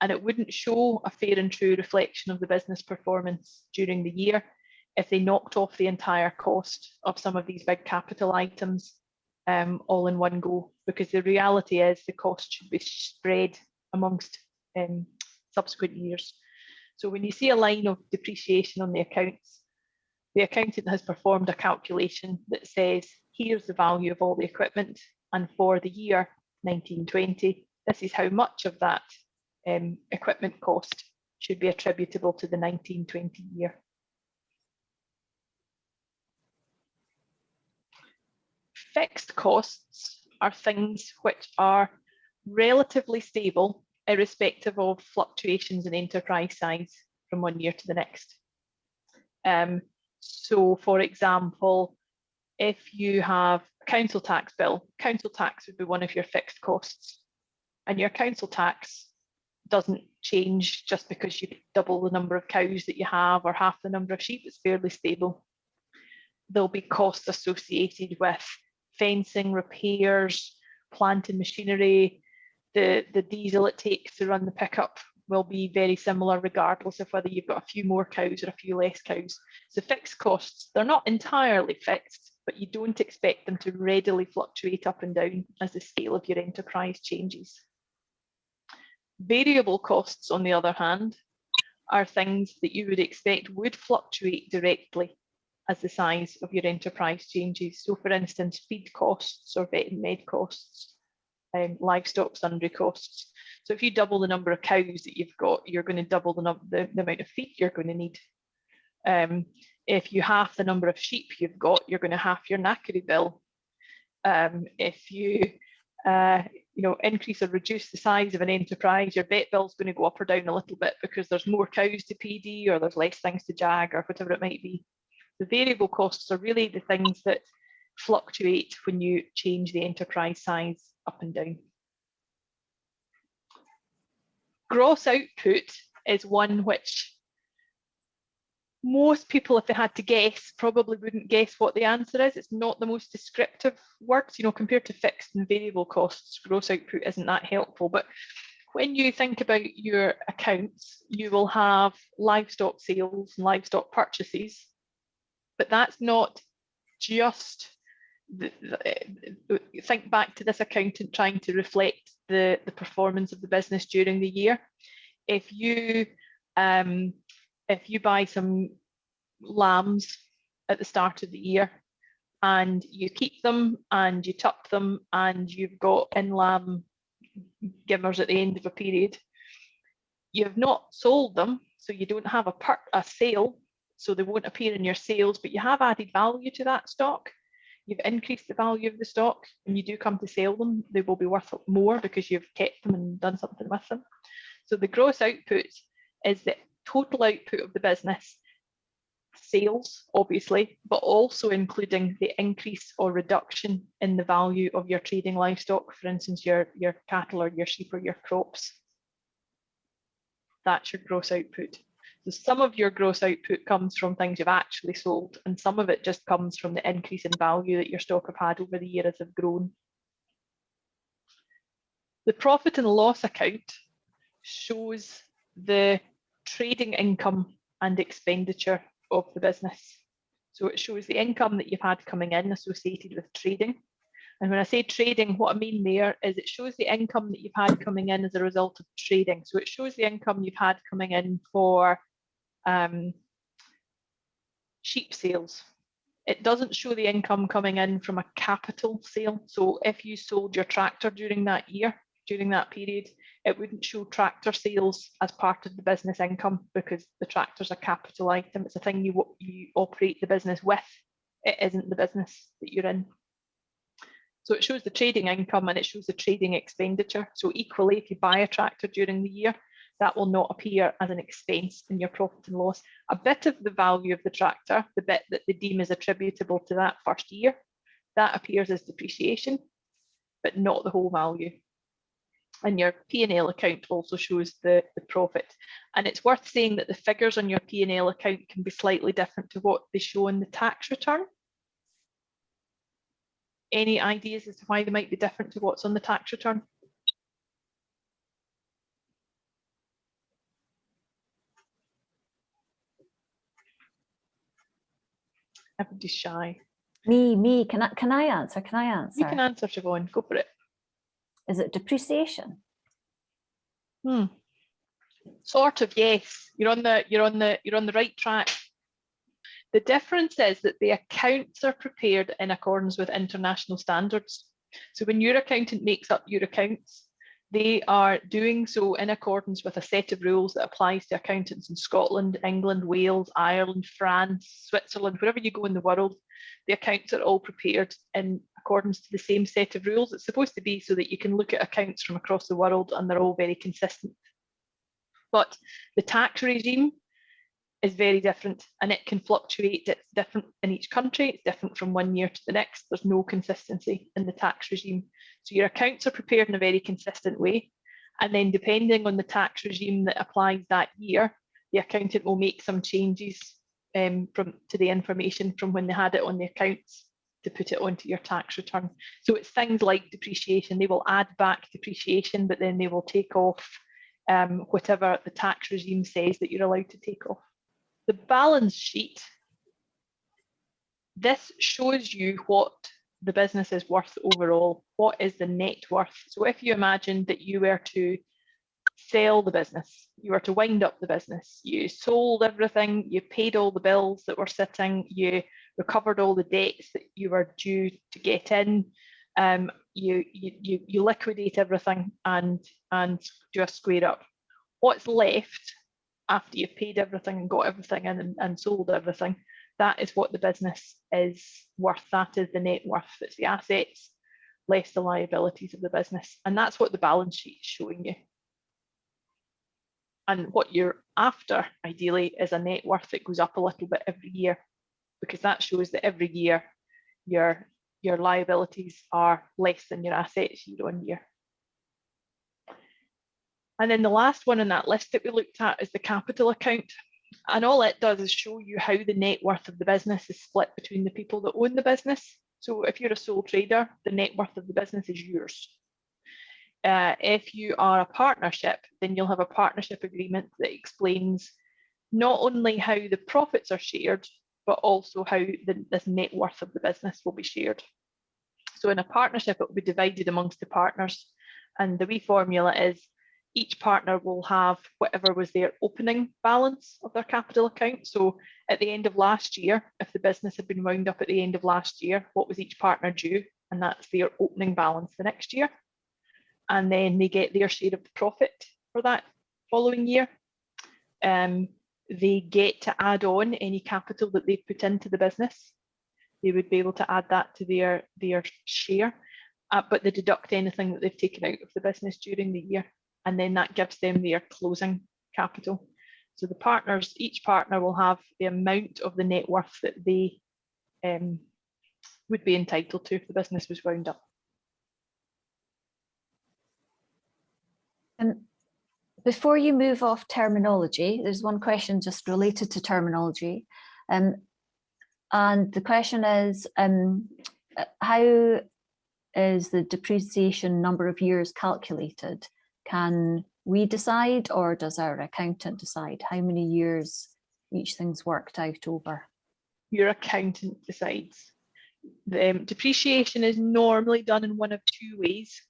And it wouldn't show a fair and true reflection of the business performance during the year if they knocked off the entire cost of some of these big capital items all in one go, because the reality is the cost should be spread amongst subsequent years. So when you see a line of depreciation on the accounts, the accountant has performed a calculation that says, here's the value of all the equipment, and for the year 1920, this is how much of that equipment cost should be attributable to the 1920 year. Fixed costs are things which are relatively stable, irrespective of fluctuations in enterprise size from one year to the next. So for example, if you have a council tax bill, council tax would be one of your fixed costs, and your council tax doesn't change just because you double the number of cows that you have or half the number of sheep. It's fairly stable. There'll be costs associated with fencing, repairs, plant and machinery. The diesel it takes to run the pickup will be very similar regardless of whether you've got a few more cows or a few less cows. So fixed costs, they're not entirely fixed, but you don't expect them to readily fluctuate up and down as the scale of your enterprise changes. Variable costs, on the other hand, are things that you would expect would fluctuate directly as the size of your enterprise changes. So for instance, feed costs or vet and med costs, livestock sundry costs. So if you double the number of cows that you've got, you're going to double the amount of feed you're going to need. If you half the number of sheep you've got, you're going to half your knackery bill. If you increase or reduce the size of an enterprise, your vet bill's going to go up or down a little bit because there's more cows to PD or there's less things to jag or whatever it might be. The variable costs are really the things that fluctuate when you change the enterprise size up and down. Gross output is one which most people, if they had to guess, probably wouldn't guess what the answer is. It's not the most descriptive words, compared to fixed and variable costs. Gross output isn't that helpful, but when you think about your accounts, you will have livestock sales and livestock purchases, but that's not just think back to this accountant trying to reflect the performance of the business during the year. If you buy some lambs at the start of the year and you keep them and you tuck them and you've got in-lamb gimmers at the end of a period, you've not sold them, so you don't have a sale, so they won't appear in your sales, but you have added value to that stock. You've increased the value of the stock. When you do come to sell them, they will be worth more because you've kept them and done something with them. So the gross output is the total output of the business, sales, obviously, but also including the increase or reduction in the value of your trading livestock, for instance, your cattle or your sheep or your crops. That's your gross output. So some of your gross output comes from things you've actually sold, and some of it just comes from the increase in value that your stock have had over the year as they've grown. The profit and loss account shows the trading income and expenditure of the business. So it shows the income that you've had coming in associated with trading. And when I say trading, what I mean there is it shows the income that you've had coming in as a result of trading. So it shows the income you've had coming in for sheep sales. It doesn't show the income coming in from a capital sale. So if you sold your tractor during that year, during that period, it wouldn't show tractor sales as part of the business income because the tractor's a capital item. It's a thing you operate the business with. It isn't the business that you're in. So it shows the trading income and it shows the trading expenditure. So equally, if you buy a tractor during the year, that will not appear as an expense in your profit and loss. A bit of the value of the tractor, the bit that they deem is attributable to that first year, that appears as depreciation, but not the whole value. And your P&L account also shows the profit. And it's worth saying that the figures on your P&L account can be slightly different to what they show in the tax return. Any ideas as to why they might be different to what's on the tax return? Everybody's shy. Me. Can I answer? Can I answer? You can answer, Siobhan. Go for it. Is it depreciation? Sort of, yes. You're on the right track. The difference is that the accounts are prepared in accordance with international standards. So when your accountant makes up your accounts, they are doing so in accordance with a set of rules that applies to accountants in Scotland, England, Wales, Ireland, France, Switzerland, wherever you go in the world. The accounts are all prepared in accordance to the same set of rules. It's supposed to be so that you can look at accounts from across the world and they're all very consistent. But the tax regime is very different and it can fluctuate. It's different in each country. It's different from one year to the next. There's no consistency in the tax regime. So your accounts are prepared in a very consistent way. And then depending on the tax regime that applies that year, the accountant will make some changes to the information from when they had it on the accounts to put it onto your tax return. So it's things like depreciation. They will add back depreciation, but then they will take off whatever the tax regime says that you're allowed to take off. The balance sheet, this shows you what the business is worth overall. What is the net worth? So if you imagine that you were to sell the business, you were to wind up the business, you sold everything, you paid all the bills that were sitting, you recovered all the debts that you were due to get in, you liquidate everything and do a square up. What's left after you've paid everything and got everything in and sold everything, that is what the business is worth. That is the net worth. It's the assets less the liabilities of the business. And that's what the balance sheet is showing you. And what you're after, ideally, is a net worth that goes up a little bit every year, because that shows that every year your liabilities are less than your assets year on year. And then the last one on that list that we looked at is the capital account. And all it does is show you how the net worth of the business is split between the people that own the business. So if you're a sole trader, the net worth of the business is yours. If you are a partnership, then you'll have a partnership agreement that explains not only how the profits are shared, but also how this net worth of the business will be shared. So in a partnership, it will be divided amongst the partners. And the wee formula is each partner will have whatever was their opening balance of their capital account. So at the end of last year, if the business had been wound up at the end of last year, what was each partner due? And that's their opening balance the next year. And then they get their share of the profit for that following year. They get to add on any capital that they've put into the business. They would be able to add that to their share, but they deduct anything that they've taken out of the business during the year. and then that gives them their closing capital. So the partners, each partner will have the amount of the net worth that they would be entitled to if the business was wound up. Before you move off terminology, there's one question just related to terminology. And the question is, how is the depreciation number of years calculated? Can we decide, or does our accountant decide how many years each thing's worked out over? Your accountant decides. The depreciation is normally done in one of two ways.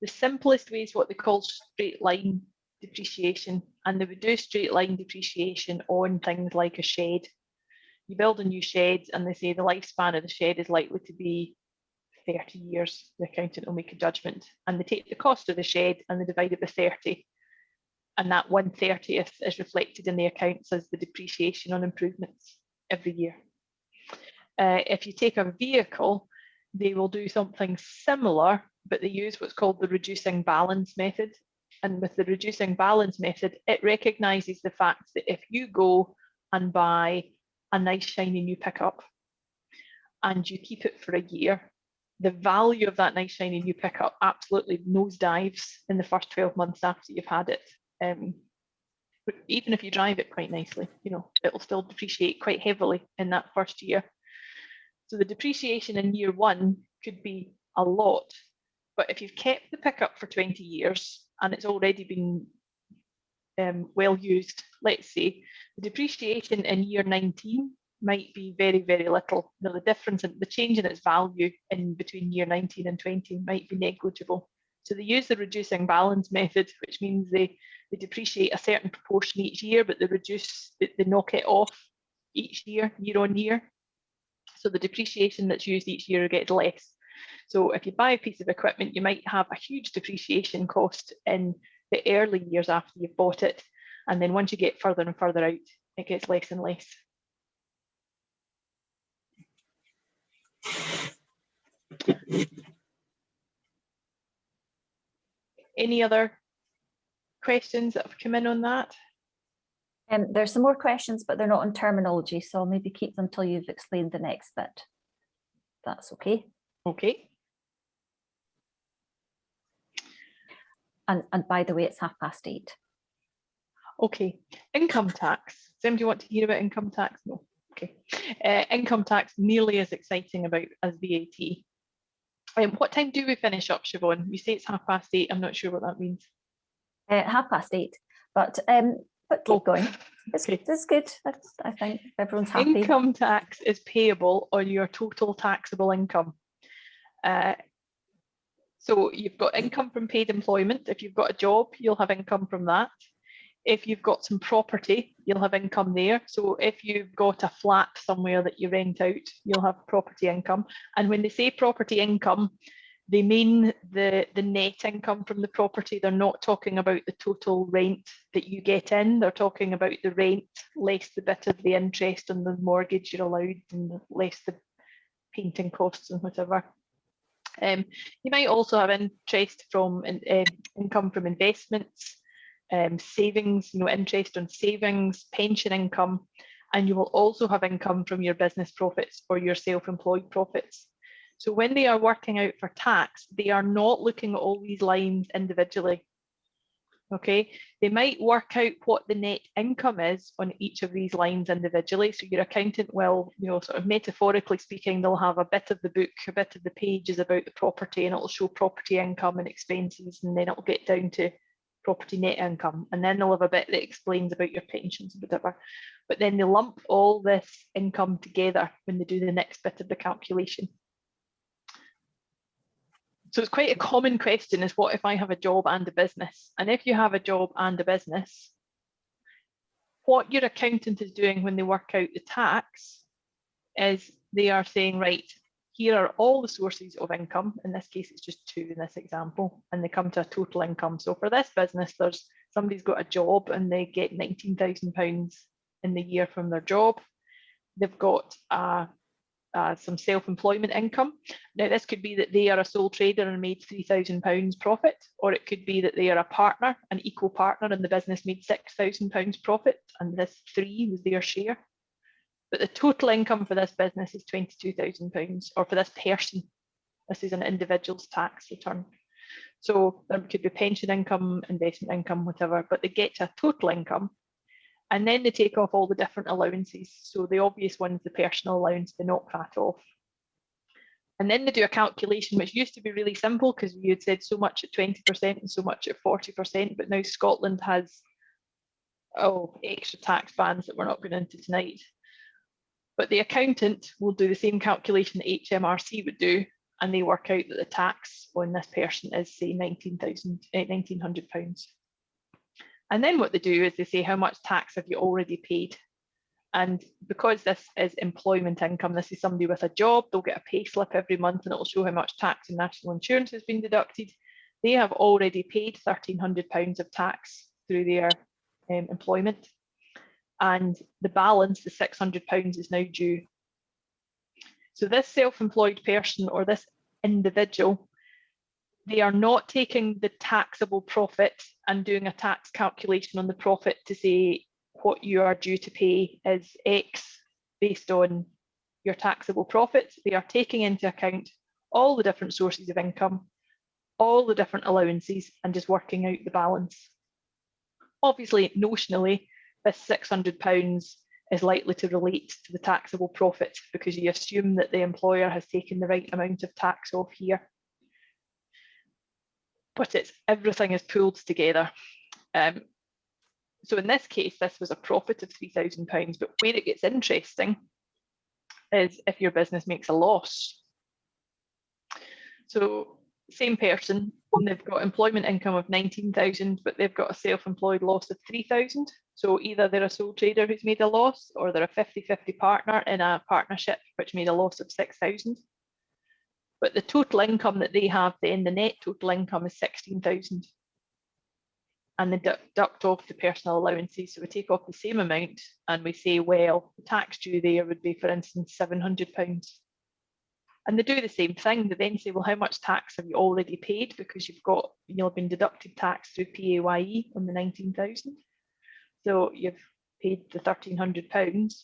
The simplest way is what they call straight line depreciation, and they would do straight line depreciation on things like a shed. You build a new shed and they say the lifespan of the shed is likely to be 30 years. The accountant will make a judgment, and they take the cost of the shed and they divide it by 30. And that 1/30th is reflected in the accounts as the depreciation on improvements every year. If you take a vehicle, they will do something similar, but they use what's called the reducing balance method. And with the reducing balance method, it recognises the fact that if you go and buy a nice shiny new pickup and you keep it for a year, the value of that nice shiny new pickup absolutely nosedives in the first 12 months after you've had it. Even if you drive it quite nicely, you know, it'll still depreciate quite heavily in that first year. So the depreciation in year one could be a lot, but if you've kept the pickup for 20 years and it's already been well used, let's say, the depreciation in year 19 might be very, very little. Now, the difference in the change in its value in between year 19 and 20 might be negligible. So they use the reducing balance method, which means they depreciate a certain proportion each year, but they knock it off each year, year on year. So the depreciation that's used each year gets less. So if you buy a piece of equipment, you might have a huge depreciation cost in the early years after you've bought it. And then once you get further and further out, it gets less and less. Any other questions that have come in on that? There's some more questions, but they're not on terminology, so I'll maybe keep them till you've explained the next bit. That's okay. Okay. And by the way, it's 8:30. Okay. Income tax. Does anybody want to hear about income tax? No. Okay. Income tax, nearly as exciting about as VAT. What time do we finish up, Siobhan? You say it's 8:30. I'm not sure what that means. 8:30, but keep going. It's good. I think everyone's happy. Income tax is payable on your total taxable income. So you've got income from paid employment. If you've got a job, you'll have income from that. If you've got some property, you'll have income there. So if you've got a flat somewhere that you rent out, you'll have property income. And when they say property income, they mean the net income from the property. They're not talking about the total rent that you get in. They're talking about the rent less the bit of the interest on the mortgage you're allowed, and less the painting costs and whatever. You might also have interest from income from investments, savings, interest on savings, pension income, and you will also have income from your business profits or your self-employed profits. So when they are working out for tax, they are not looking at all these lines individually. Okay, they might work out what the net income is on each of these lines individually. So your accountant will, sort of metaphorically speaking, they'll have a bit of the book, a bit of the pages about the property, and it'll show property income and expenses, and then it'll get down to property net income, and then they'll have a bit that explains about your pensions and whatever. But then they lump all this income together when they do the next bit of the calculation. So it's quite a common question is, what if I have a job and a business? And if you have a job and a business, what your accountant is doing when they work out the tax is they are saying, right, here are all the sources of income. In this case, it's just 2 in this example, and they come to a total income. So for this business, somebody's got a job and they get £19,000 in the year from their job. They've got a some self-employment income. Now, this could be that they are a sole trader and made £3,000 profit, or it could be that they are a partner, an equal partner, and the business made £6,000 profit, and this 3 was their share. But the total income for this business is £22,000, or for this person, this is an individual's tax return. So there could be pension income, investment income, whatever, but they get to a total income. And then they take off all the different allowances. So the obvious one's the personal allowance, they knock that off. And then they do a calculation, which used to be really simple because you had said so much at 20% and so much at 40%, but now Scotland has, extra tax bands that we're not going into tonight. But the accountant will do the same calculation that HMRC would do, and they work out that the tax on this person is, say, £1,900. And then what they do is they say, how much tax have you already paid? And because this is employment income, this is somebody with a job, they'll get a pay slip every month and it'll show how much tax and national insurance has been deducted. They have already paid £1,300 of tax through their employment. And the balance, the £600, is now due. So this self-employed person or this individual, they are not taking the taxable profit and doing a tax calculation on the profit to say what you are due to pay is X based on your taxable profits. They are taking into account all the different sources of income, all the different allowances, and just working out the balance. Obviously, notionally, this £600 is likely to relate to the taxable profit because you assume that the employer has taken the right amount of tax off here. But everything is pooled together. So in this case, this was a profit of £3,000, but where it gets interesting is if your business makes a loss. So same person, they've got employment income of 19,000, but they've got a self-employed loss of 3,000. So either they're a sole trader who's made a loss, or they're a 50-50 partner in a partnership which made a loss of 6,000. But the total income that they have then, the net total income is 16,000. And they deduct off the personal allowances. So we take off the same amount and we say, well, the tax due there would be, for instance, £700. And they do the same thing. They then say, well, how much tax have you already paid? Because you've been deducted tax through PAYE on the 19,000. So you've paid the £1,300.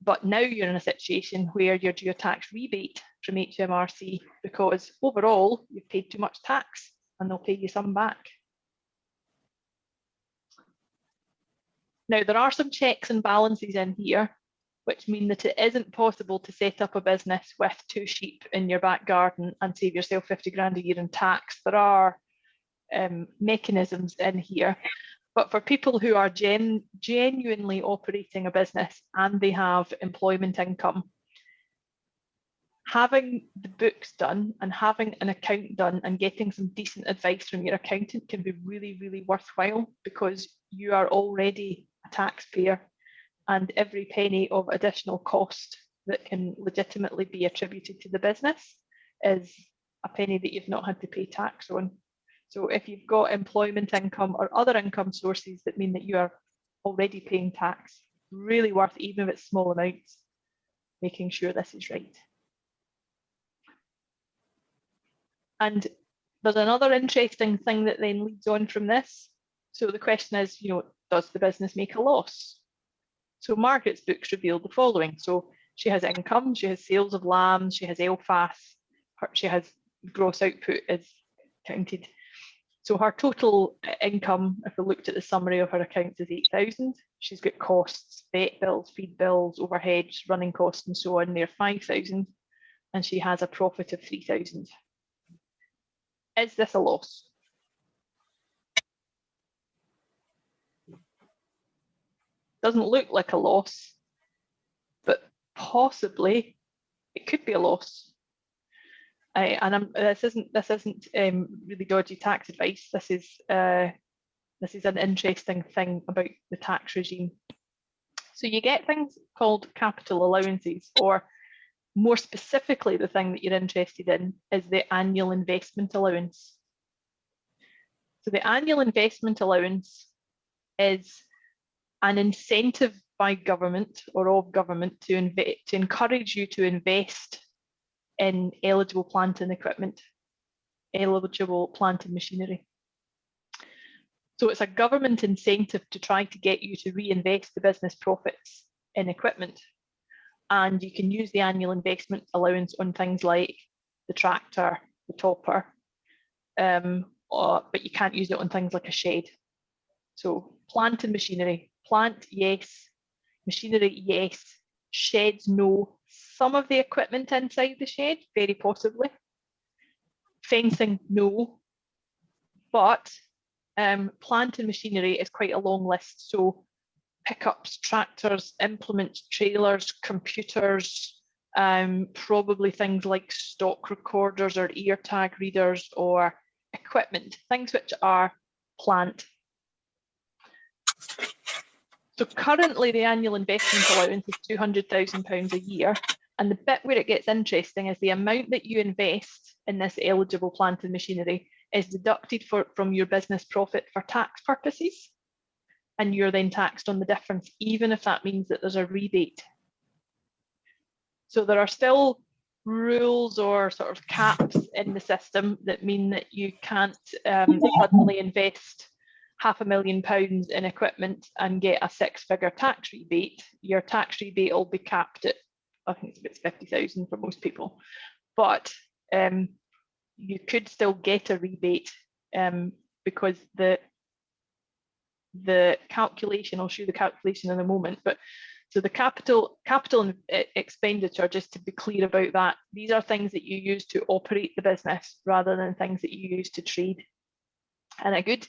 But now you're in a situation where you're due a tax rebate from HMRC because overall you've paid too much tax and they'll pay you some back. Now, there are some checks and balances in here, which mean that it isn't possible to set up a business with 2 sheep in your back garden and save yourself 50 grand a year in tax. There are mechanisms in here, but for people who are genuinely operating a business and they have employment income, having the books done and having an account done and getting some decent advice from your accountant can be really, really worthwhile because you are already a taxpayer and every penny of additional cost that can legitimately be attributed to the business is a penny that you've not had to pay tax on. So if you've got employment income or other income sources that mean that you are already paying tax, really worth, even if it's small amounts, making sure this is right. And there's another interesting thing that then leads on from this. So the question is, does the business make a loss? So Margaret's books revealed the following. So she has income, she has sales of lambs, she has LFAS, she has gross output is counted. So her total income, if we looked at the summary of her accounts, is 8,000. She's got costs, vet bills, feed bills, overheads, running costs and so on, they're 5,000, and she has a profit of 3,000. Is this a loss? Doesn't look like a loss, but possibly it could be a loss. This isn't really dodgy tax advice. This is an interesting thing about the tax regime. So you get things called capital allowances, or more specifically, the thing that you're interested in is the annual investment allowance. So the annual investment allowance is an incentive by government or of government to encourage you to invest in eligible plant and equipment, eligible plant and machinery. So it's a government incentive to try to get you to reinvest the business profits in equipment. And you can use the annual investment allowance on things like the tractor, the topper, but you can't use it on things like a shed. So plant and machinery, plant, yes. Machinery, yes. Sheds, no. Some of the equipment inside the shed, very possibly. Fencing, no. But plant and machinery is quite a long list. So pickups, tractors, implements, trailers, computers, probably things like stock recorders or ear tag readers or equipment, things which are plant. So currently the annual investment allowance is £200,000 a year. And the bit where it gets interesting is the amount that you invest in this eligible plant and machinery is deducted from your business profit for tax purposes. And you're then taxed on the difference, even if that means that there's a rebate. So there are still rules or sort of caps in the system that mean that you can't suddenly invest £500,000 in equipment and get a six-figure tax rebate. Your tax rebate will be capped at, I think it's about 50,000 for most people, but you could still get a rebate because the calculation, I'll show you the calculation in a moment, but so the capital expenditure, just to be clear about that, these are things that you use to operate the business rather than things that you use to trade. And a good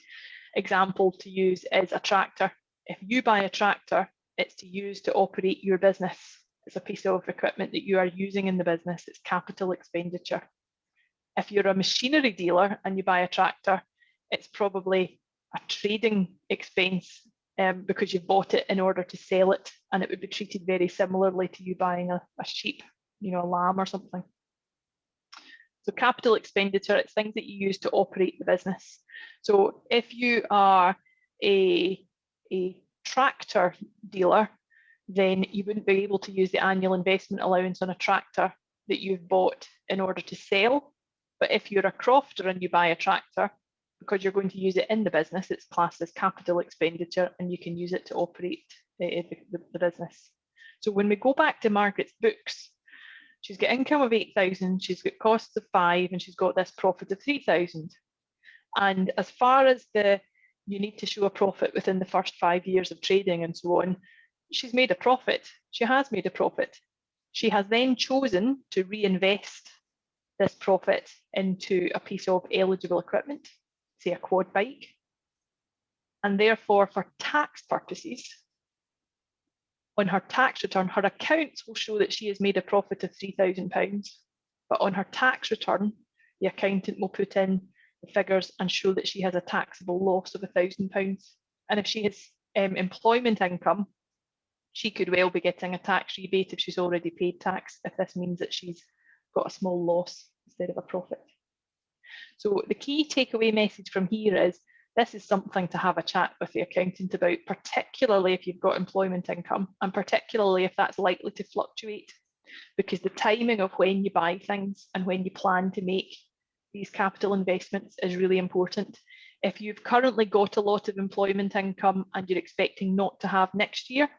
example to use is a tractor. If you buy a tractor, it's to use to operate your business. It's a piece of equipment that you are using in the business. It's capital expenditure. If you're a machinery dealer and you buy a tractor, it's probably a trading expense because you've bought it in order to sell it, and it would be treated very similarly to you buying a sheep, you know, a lamb or something. So capital expenditure, it's things that you use to operate the business. So if you are a tractor dealer, then you wouldn't be able to use the annual investment allowance on a tractor that you've bought in order to sell. But if you're a crofter and you buy a tractor, because you're going to use it in the business, it's classed as capital expenditure and you can use it to operate the business. So when we go back to Margaret's books, she's got income of 8,000, she's got costs of 5, and she's got this profit of 3,000. And as far as you need to show a profit within the first 5 years of trading and so on, she's made a profit. She has made a profit. She has then chosen to reinvest this profit into a piece of eligible equipment, say a quad bike. And therefore, for tax purposes, on her tax return, her accounts will show that she has made a profit of £3,000. But on her tax return, the accountant will put in the figures and show that she has a taxable loss of £1,000. And if she has employment income, she could well be getting a tax rebate if she's already paid tax, if this means that she's got a small loss instead of a profit. So the key takeaway message from here is this is something to have a chat with the accountant about, particularly if you've got employment income and particularly if that's likely to fluctuate, because the timing of when you buy things and when you plan to make these capital investments is really important. If you've currently got a lot of employment income and you're expecting not to have next year,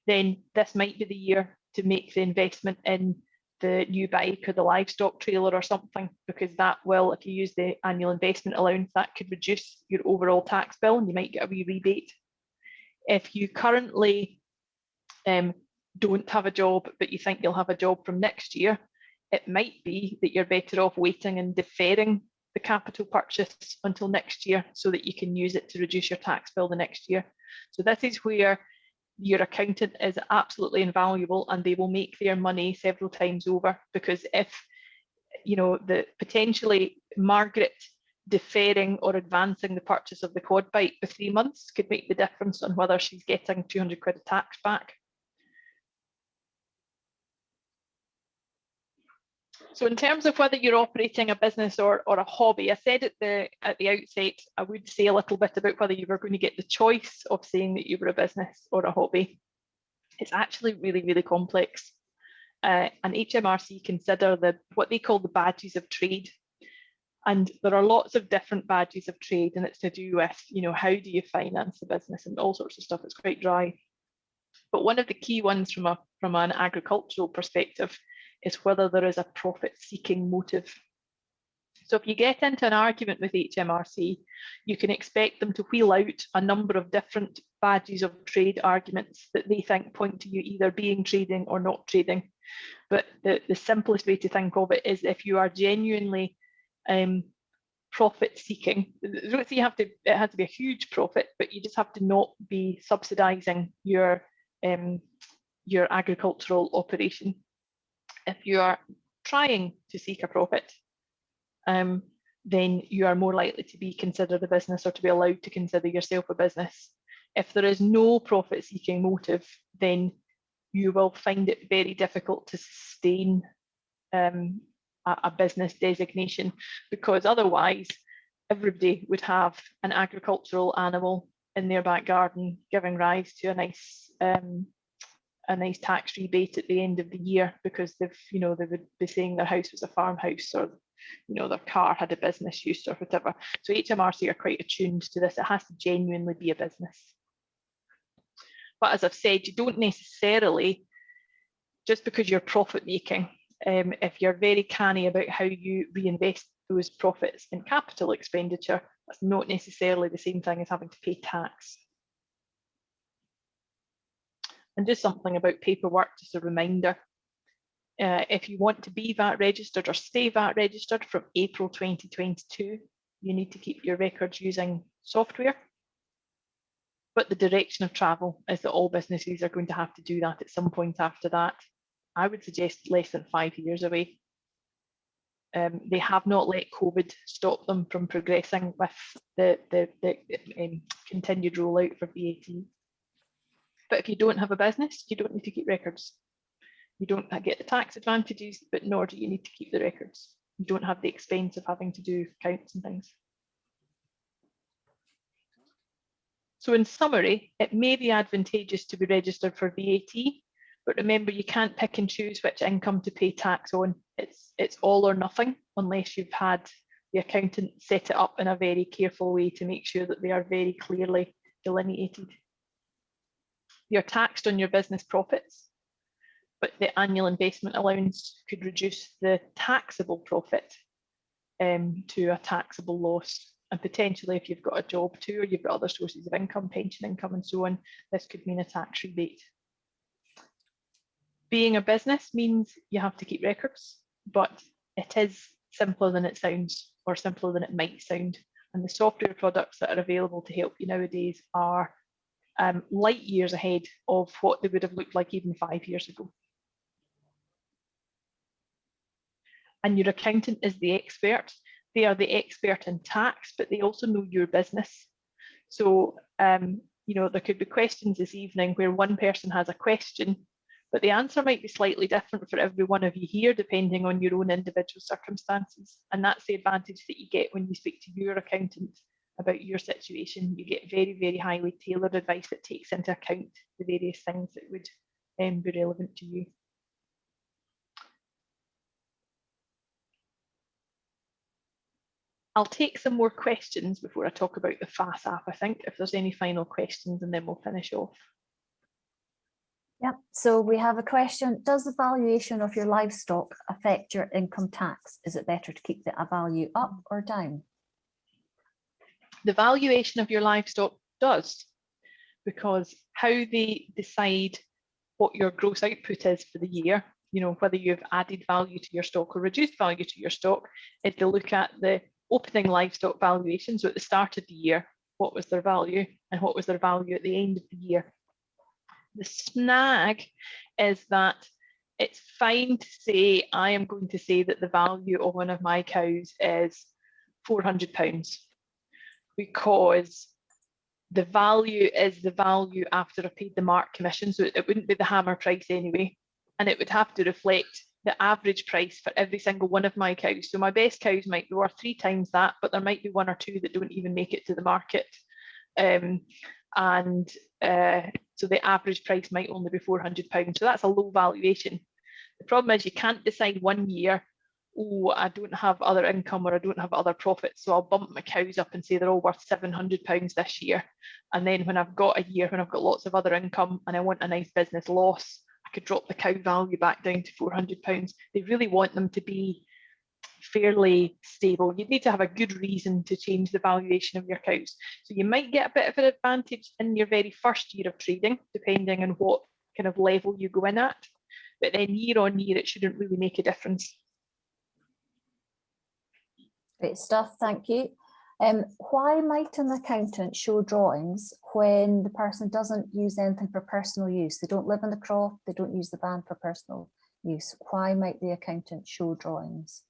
then this might be the year to make the investment in the new bike or the livestock trailer or something, because that will, if you use the annual investment allowance, that could reduce your overall tax bill and you might get a wee rebate. If you currently don't have a job, but you think you'll have a job from next year, it might be that you're better off waiting and deferring the capital purchase until next year so that you can use it to reduce your tax bill the next year. So this is where your accountant is absolutely invaluable, and they will make their money several times over, because if, you know, potentially Margaret deferring or advancing the purchase of the quad bike for 3 months could make the difference on whether she's getting 200 quid of tax back. So in terms of whether you're operating a business or a hobby, I said at the outset, I would say a little bit about whether you were going to get the choice of saying that you were a business or a hobby. It's actually really, really complex. And HMRC consider what they call the badges of trade. And there are lots of different badges of trade, and it's to do with, how do you finance the business and all sorts of stuff. It's quite dry. But one of the key ones from an agricultural perspective is whether there is a profit-seeking motive. So if you get into an argument with HMRC, you can expect them to wheel out a number of different badges of trade arguments that they think point to you either being trading or not trading. But the simplest way to think of it is if you are genuinely profit seeking, I don't say it has to be a huge profit, but you just have to not be subsidizing your agricultural operation. If you are trying to seek a profit, then you are more likely to be considered a business or to be allowed to consider yourself a business. If there is no profit seeking motive, then you will find it very difficult to sustain a business designation, because otherwise everybody would have an agricultural animal in their back garden giving rise to a nice tax rebate at the end of the year, because they would be saying their house was a farmhouse, or their car had a business use or whatever. So HMRC are quite attuned to this. It has to genuinely be a business. But as I've said, you don't necessarily, just because you're profit making, if you're very canny about how you reinvest those profits in capital expenditure, that's not necessarily the same thing as having to pay tax. And just something about paperwork, just a reminder. If you want to be VAT registered or stay VAT registered from April 2022, you need to keep your records using software. But the direction of travel is that all businesses are going to have to do that at some point after that. I would suggest less than 5 years away. They have not let COVID stop them from progressing with the continued rollout for VAT. But if you don't have a business, you don't need to keep records. You don't get the tax advantages, but nor do you need to keep the records. You don't have the expense of having to do accounts and things. So in summary, it may be advantageous to be registered for VAT, but remember, you can't pick and choose which income to pay tax on. It's all or nothing, unless you've had the accountant set it up in a very careful way to make sure that they are very clearly delineated. You're taxed on your business profits, but the annual investment allowance could reduce the taxable profit to a taxable loss. And potentially, if you've got a job too, or you've got other sources of income, pension income and so on, this could mean a tax rebate. Being a business means you have to keep records, but it is simpler than it sounds, or simpler than it might sound. And the software products that are available to help you nowadays are light years ahead of what they would have looked like even 5 years ago. And your accountant is the expert. They are the expert in tax, but they also know your business. So, there could be questions this evening where one person has a question, but the answer might be slightly different for every one of you here, depending on your own individual circumstances. And that's the advantage that you get when you speak to your accountant about your situation. You get very, very highly tailored advice that takes into account the various things that would be relevant to you. I'll take some more questions before I talk about the FAS app, I think, if there's any final questions, and then we'll finish off. Yep, so we have a question. Does the valuation of your livestock affect your income tax? Is it better to keep the value up or down? The valuation of your livestock does, because how they decide what your gross output is for the year, whether you've added value to your stock or reduced value to your stock, is to look at the opening livestock valuation. So at the start of the year, what was their value and what was their value at the end of the year? The snag is that it's fine to say, I am going to say that the value of one of my cows is £400, because the value is the value after I paid the mark commission. So it wouldn't be the hammer price anyway. And it would have to reflect the average price for every single one of my cows. So my best cows might be worth 3 times that, but there might be 1 or 2 that don't even make it to the market. So the average price might only be £400. So that's a low valuation. The problem is you can't decide one year, oh, I don't have other income or I don't have other profits, so I'll bump my cows up and say they're all worth £700 this year. And then when I've got a year when I've got lots of other income and I want a nice business loss, I could drop the cow value back down to £400. They really want them to be fairly stable. You'd need to have a good reason to change the valuation of your cows. So you might get a bit of an advantage in your very first year of trading, depending on what kind of level you go in at. But then year on year, it shouldn't really make a difference. Great stuff, thank you. Why might an accountant show drawings when the person doesn't use anything for personal use? They don't live in the croft, they don't use the van for personal use. Why might the accountant show drawings?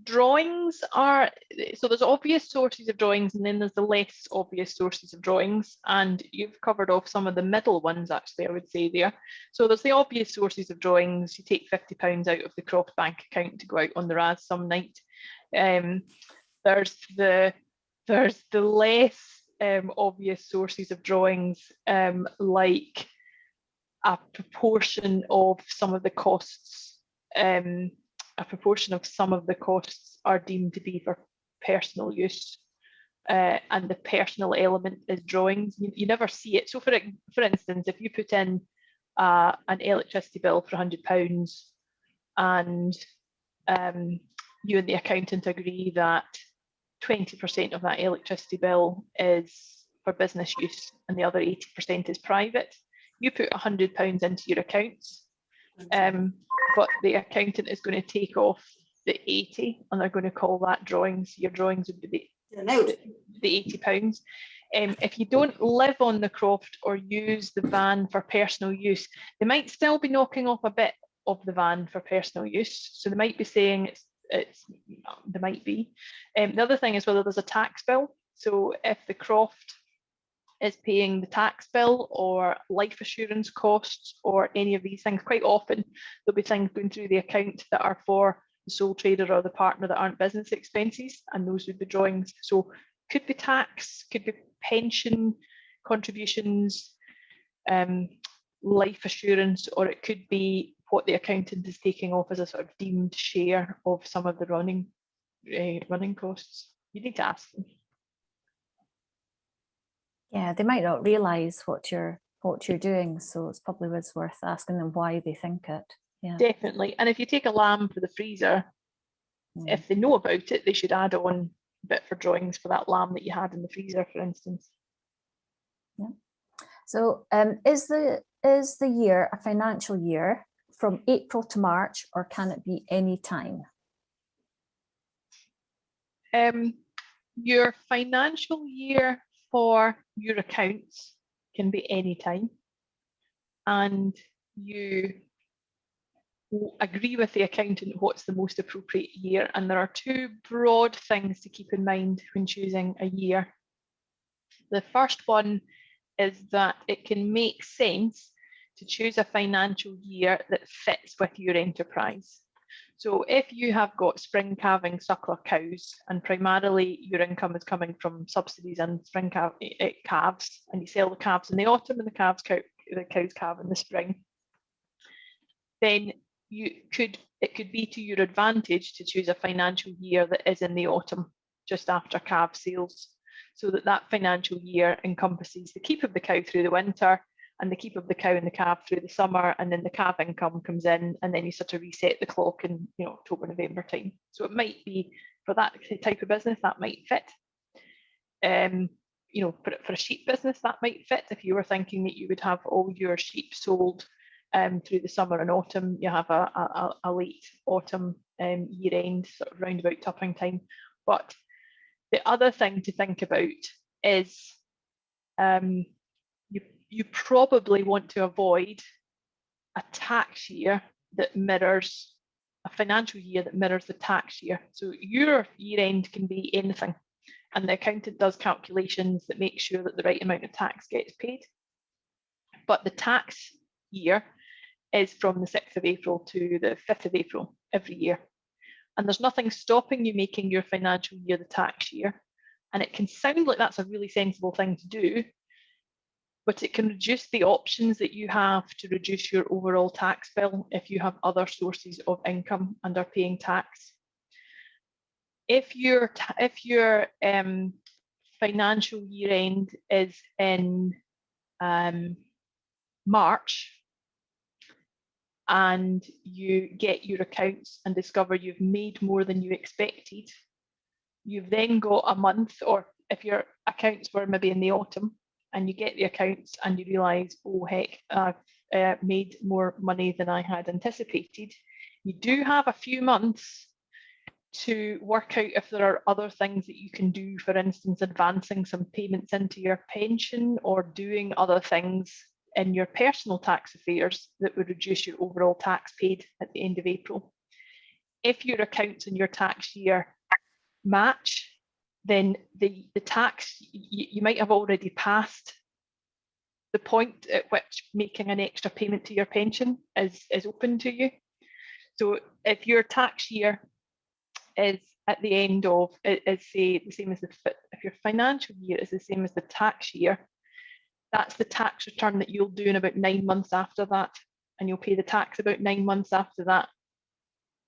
Drawings are, so there's obvious sources of drawings and then there's the less obvious sources of drawings, and you've covered off some of the middle ones actually, I would say there. So there's the obvious sources of drawings. You take £50 out of the croft bank account to go out on the RAS some night. There's the less obvious sources of drawings, like a proportion of some of the costs, are deemed to be for personal use, and the personal element is drawings. You never see it. So for instance, if you put in an electricity bill for £100 and you and the accountant agree that 20% of that electricity bill is for business use and the other 80% is private, you put £100 into your accounts, but the accountant is going to take off the 80 and they're going to call that drawings. Your drawings would be the £80. If you don't live on the croft or use the van for personal use, they might still be knocking off a bit of the van for personal use. So they might be saying there might be. The other thing is whether there's a tax bill. So if the croft is paying the tax bill or life assurance costs or any of these things, quite often there'll be things going through the account that are for the sole trader or the partner that aren't business expenses, and those would be drawings. So could be tax, could be pension contributions, life assurance, or it could be what the accountant is taking off as a sort of deemed share of some of the running costs. You need to ask them. Yeah, they might not realise what you're doing, so it's probably worth asking them why they think it. Yeah, definitely. And if you take a lamb for the freezer, if they know about it, they should add on a bit for drawings for that lamb that you had in the freezer, for instance. Yeah. So is the year a financial year from April to March, or can it be any time? Your financial year for your accounts can be any time, and you agree with the accountant what's the most appropriate year. And there are two broad things to keep in mind when choosing a year. The first one is that it can make sense to choose a financial year that fits with your enterprise. So if you have got spring calving suckler cows and primarily your income is coming from subsidies and spring calves, and you sell the calves in the autumn and the cows calve in the spring, then it could be to your advantage to choose a financial year that is in the autumn, just after calf sales, so that financial year encompasses the keep of the cow through the winter and the keep of the cow and the calf through the summer, and then the calf income comes in, and then you sort of reset the clock in October, November time. So it might be for that type of business that might fit. For a sheep business that might fit. If you were thinking that you would have all your sheep sold through the summer and autumn, you have a late autumn year end, sort of round about tupping time. But the other thing to think about is you probably want to avoid a tax year that mirrors a financial year that mirrors the tax year. So your year end can be anything, and the accountant does calculations that make sure that the right amount of tax gets paid. But the tax year is from the 6th of April to the 5th of April every year. And there's nothing stopping you making your financial year the tax year. And it can sound like that's a really sensible thing to do, but it can reduce the options that you have to reduce your overall tax bill if you have other sources of income and are paying tax. If your financial year end is in March, and you get your accounts and discover you've made more than you expected, you've then got a month, or if your accounts were maybe in the autumn, and you get the accounts and you realise, oh heck, I've made more money than I had anticipated. You do have a few months to work out if there are other things that you can do, for instance, advancing some payments into your pension or doing other things in your personal tax affairs that would reduce your overall tax paid at the end of April. If your accounts in your tax year match, then the tax, you might have already passed the point at which making an extra payment to your pension is open to you. So if your tax year is at the end of, is say the same as if your financial year is the same as the tax year, that's the tax return that you'll do in about 9 months after that, and you'll pay the tax about 9 months after that.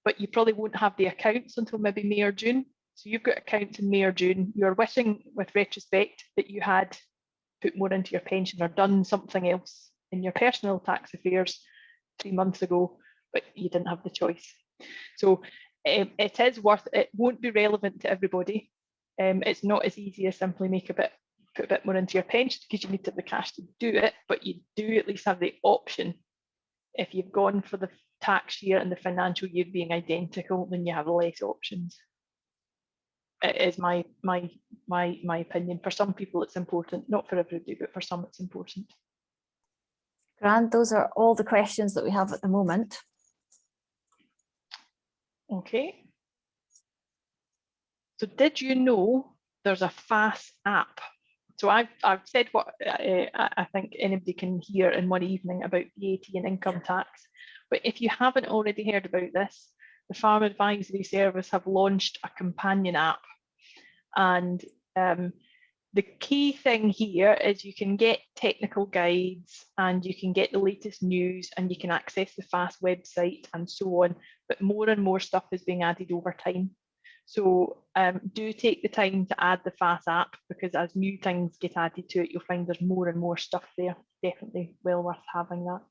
But you probably won't have the accounts until maybe May or June. So you've got accounts in May or June. You're wishing, with retrospect, that you had put more into your pension or done something else in your personal tax affairs 3 months ago, but you didn't have the choice. So it is worth, it won't be relevant to everybody. It's not as easy as simply put a bit more into your pension, because you need to have the cash to do it, but you do at least have the option. If you've gone for the tax year and the financial year being identical, then you have less options. It is my opinion. For some people it's important, not for everybody, but for some it's important. Grand, those are all the questions that we have at the moment. Okay. So did you know there's a FAS app? So I've said what I think anybody can hear in one evening about VAT and income tax. But if you haven't already heard about this, the Farm Advisory Service have launched a companion app. And the key thing here is you can get technical guides and you can get the latest news and you can access the FAS website and so on. But more and more stuff is being added over time. So do take the time to add the FAS app, because as new things get added to it, you'll find there's more and more stuff there. Definitely well worth having that.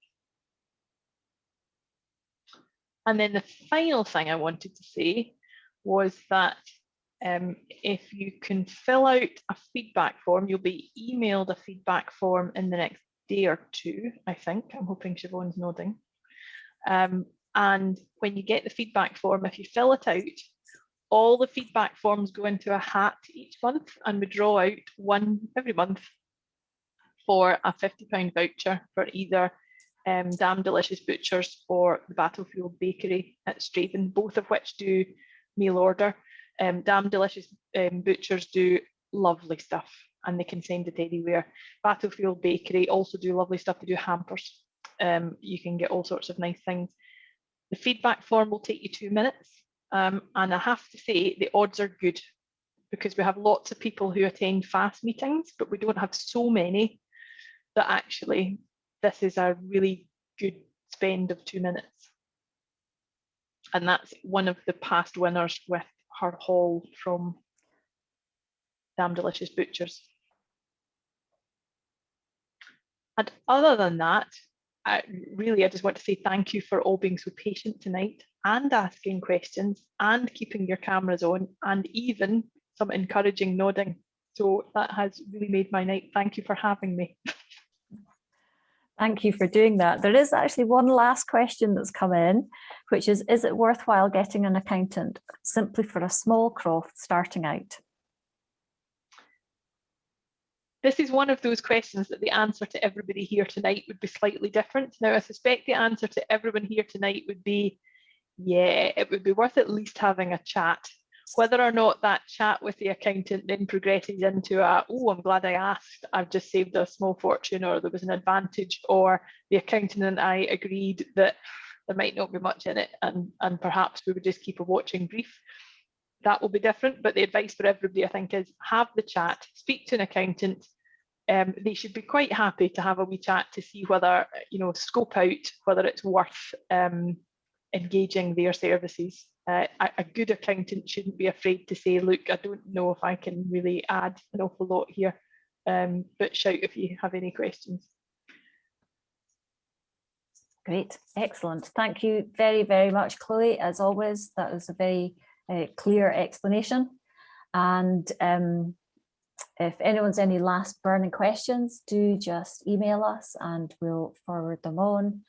And then the final thing I wanted to say was that if you can fill out a feedback form, you'll be emailed a feedback form in the next day or two, I think. I'm hoping Siobhan's nodding. And when you get the feedback form, if you fill it out, all the feedback forms go into a hat each month, and we draw out one every month for a £50 voucher for either Damn Delicious Butchers or the Battlefield Bakery at Straven, both of which do meal order. Damn Delicious Butchers do lovely stuff and they can send it anywhere. Battlefield Bakery also do lovely stuff. They do hampers. You can get all sorts of nice things. The feedback form will take you 2 minutes. And I have to say the odds are good, because we have lots of people who attend FAS meetings, but we don't have so many that actually this is a really good spend of 2 minutes. And that's one of the past winners with her haul from Damn Delicious Butchers. And other than that, I just want to say thank you for all being so patient tonight and asking questions and keeping your cameras on and even some encouraging nodding. So that has really made my night. Thank you for having me. Thank you for doing that. There is actually one last question that's come in, which is it worthwhile getting an accountant simply for a small croft starting out? This is one of those questions that the answer to everybody here tonight would be slightly different. Now, I suspect the answer to everyone here tonight would be, yeah, it would be worth at least having a chat. Whether or not that chat with the accountant then progresses into a, oh, I'm glad I asked, I've just saved a small fortune, or there was an advantage, or the accountant and I agreed that there might not be much in it, and perhaps we would just keep a watching brief. that will be different, but the advice for everybody, I think, is have the chat, speak to an accountant. They should be quite happy to have a wee chat to see whether, scope out whether it's worth engaging their services. A good accountant shouldn't be afraid to say, look, I don't know if I can really add an awful lot here, but shout if you have any questions. Great, excellent. Thank you very, very much, Chloe. As always, that was a very clear explanation. And if anyone's any last burning questions, do just email us and we'll forward them on.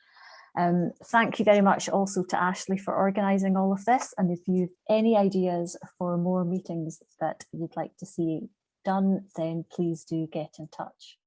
Thank you very much also to Ashley for organising all of this. And if you've any ideas for more meetings that you'd like to see done, then please do get in touch.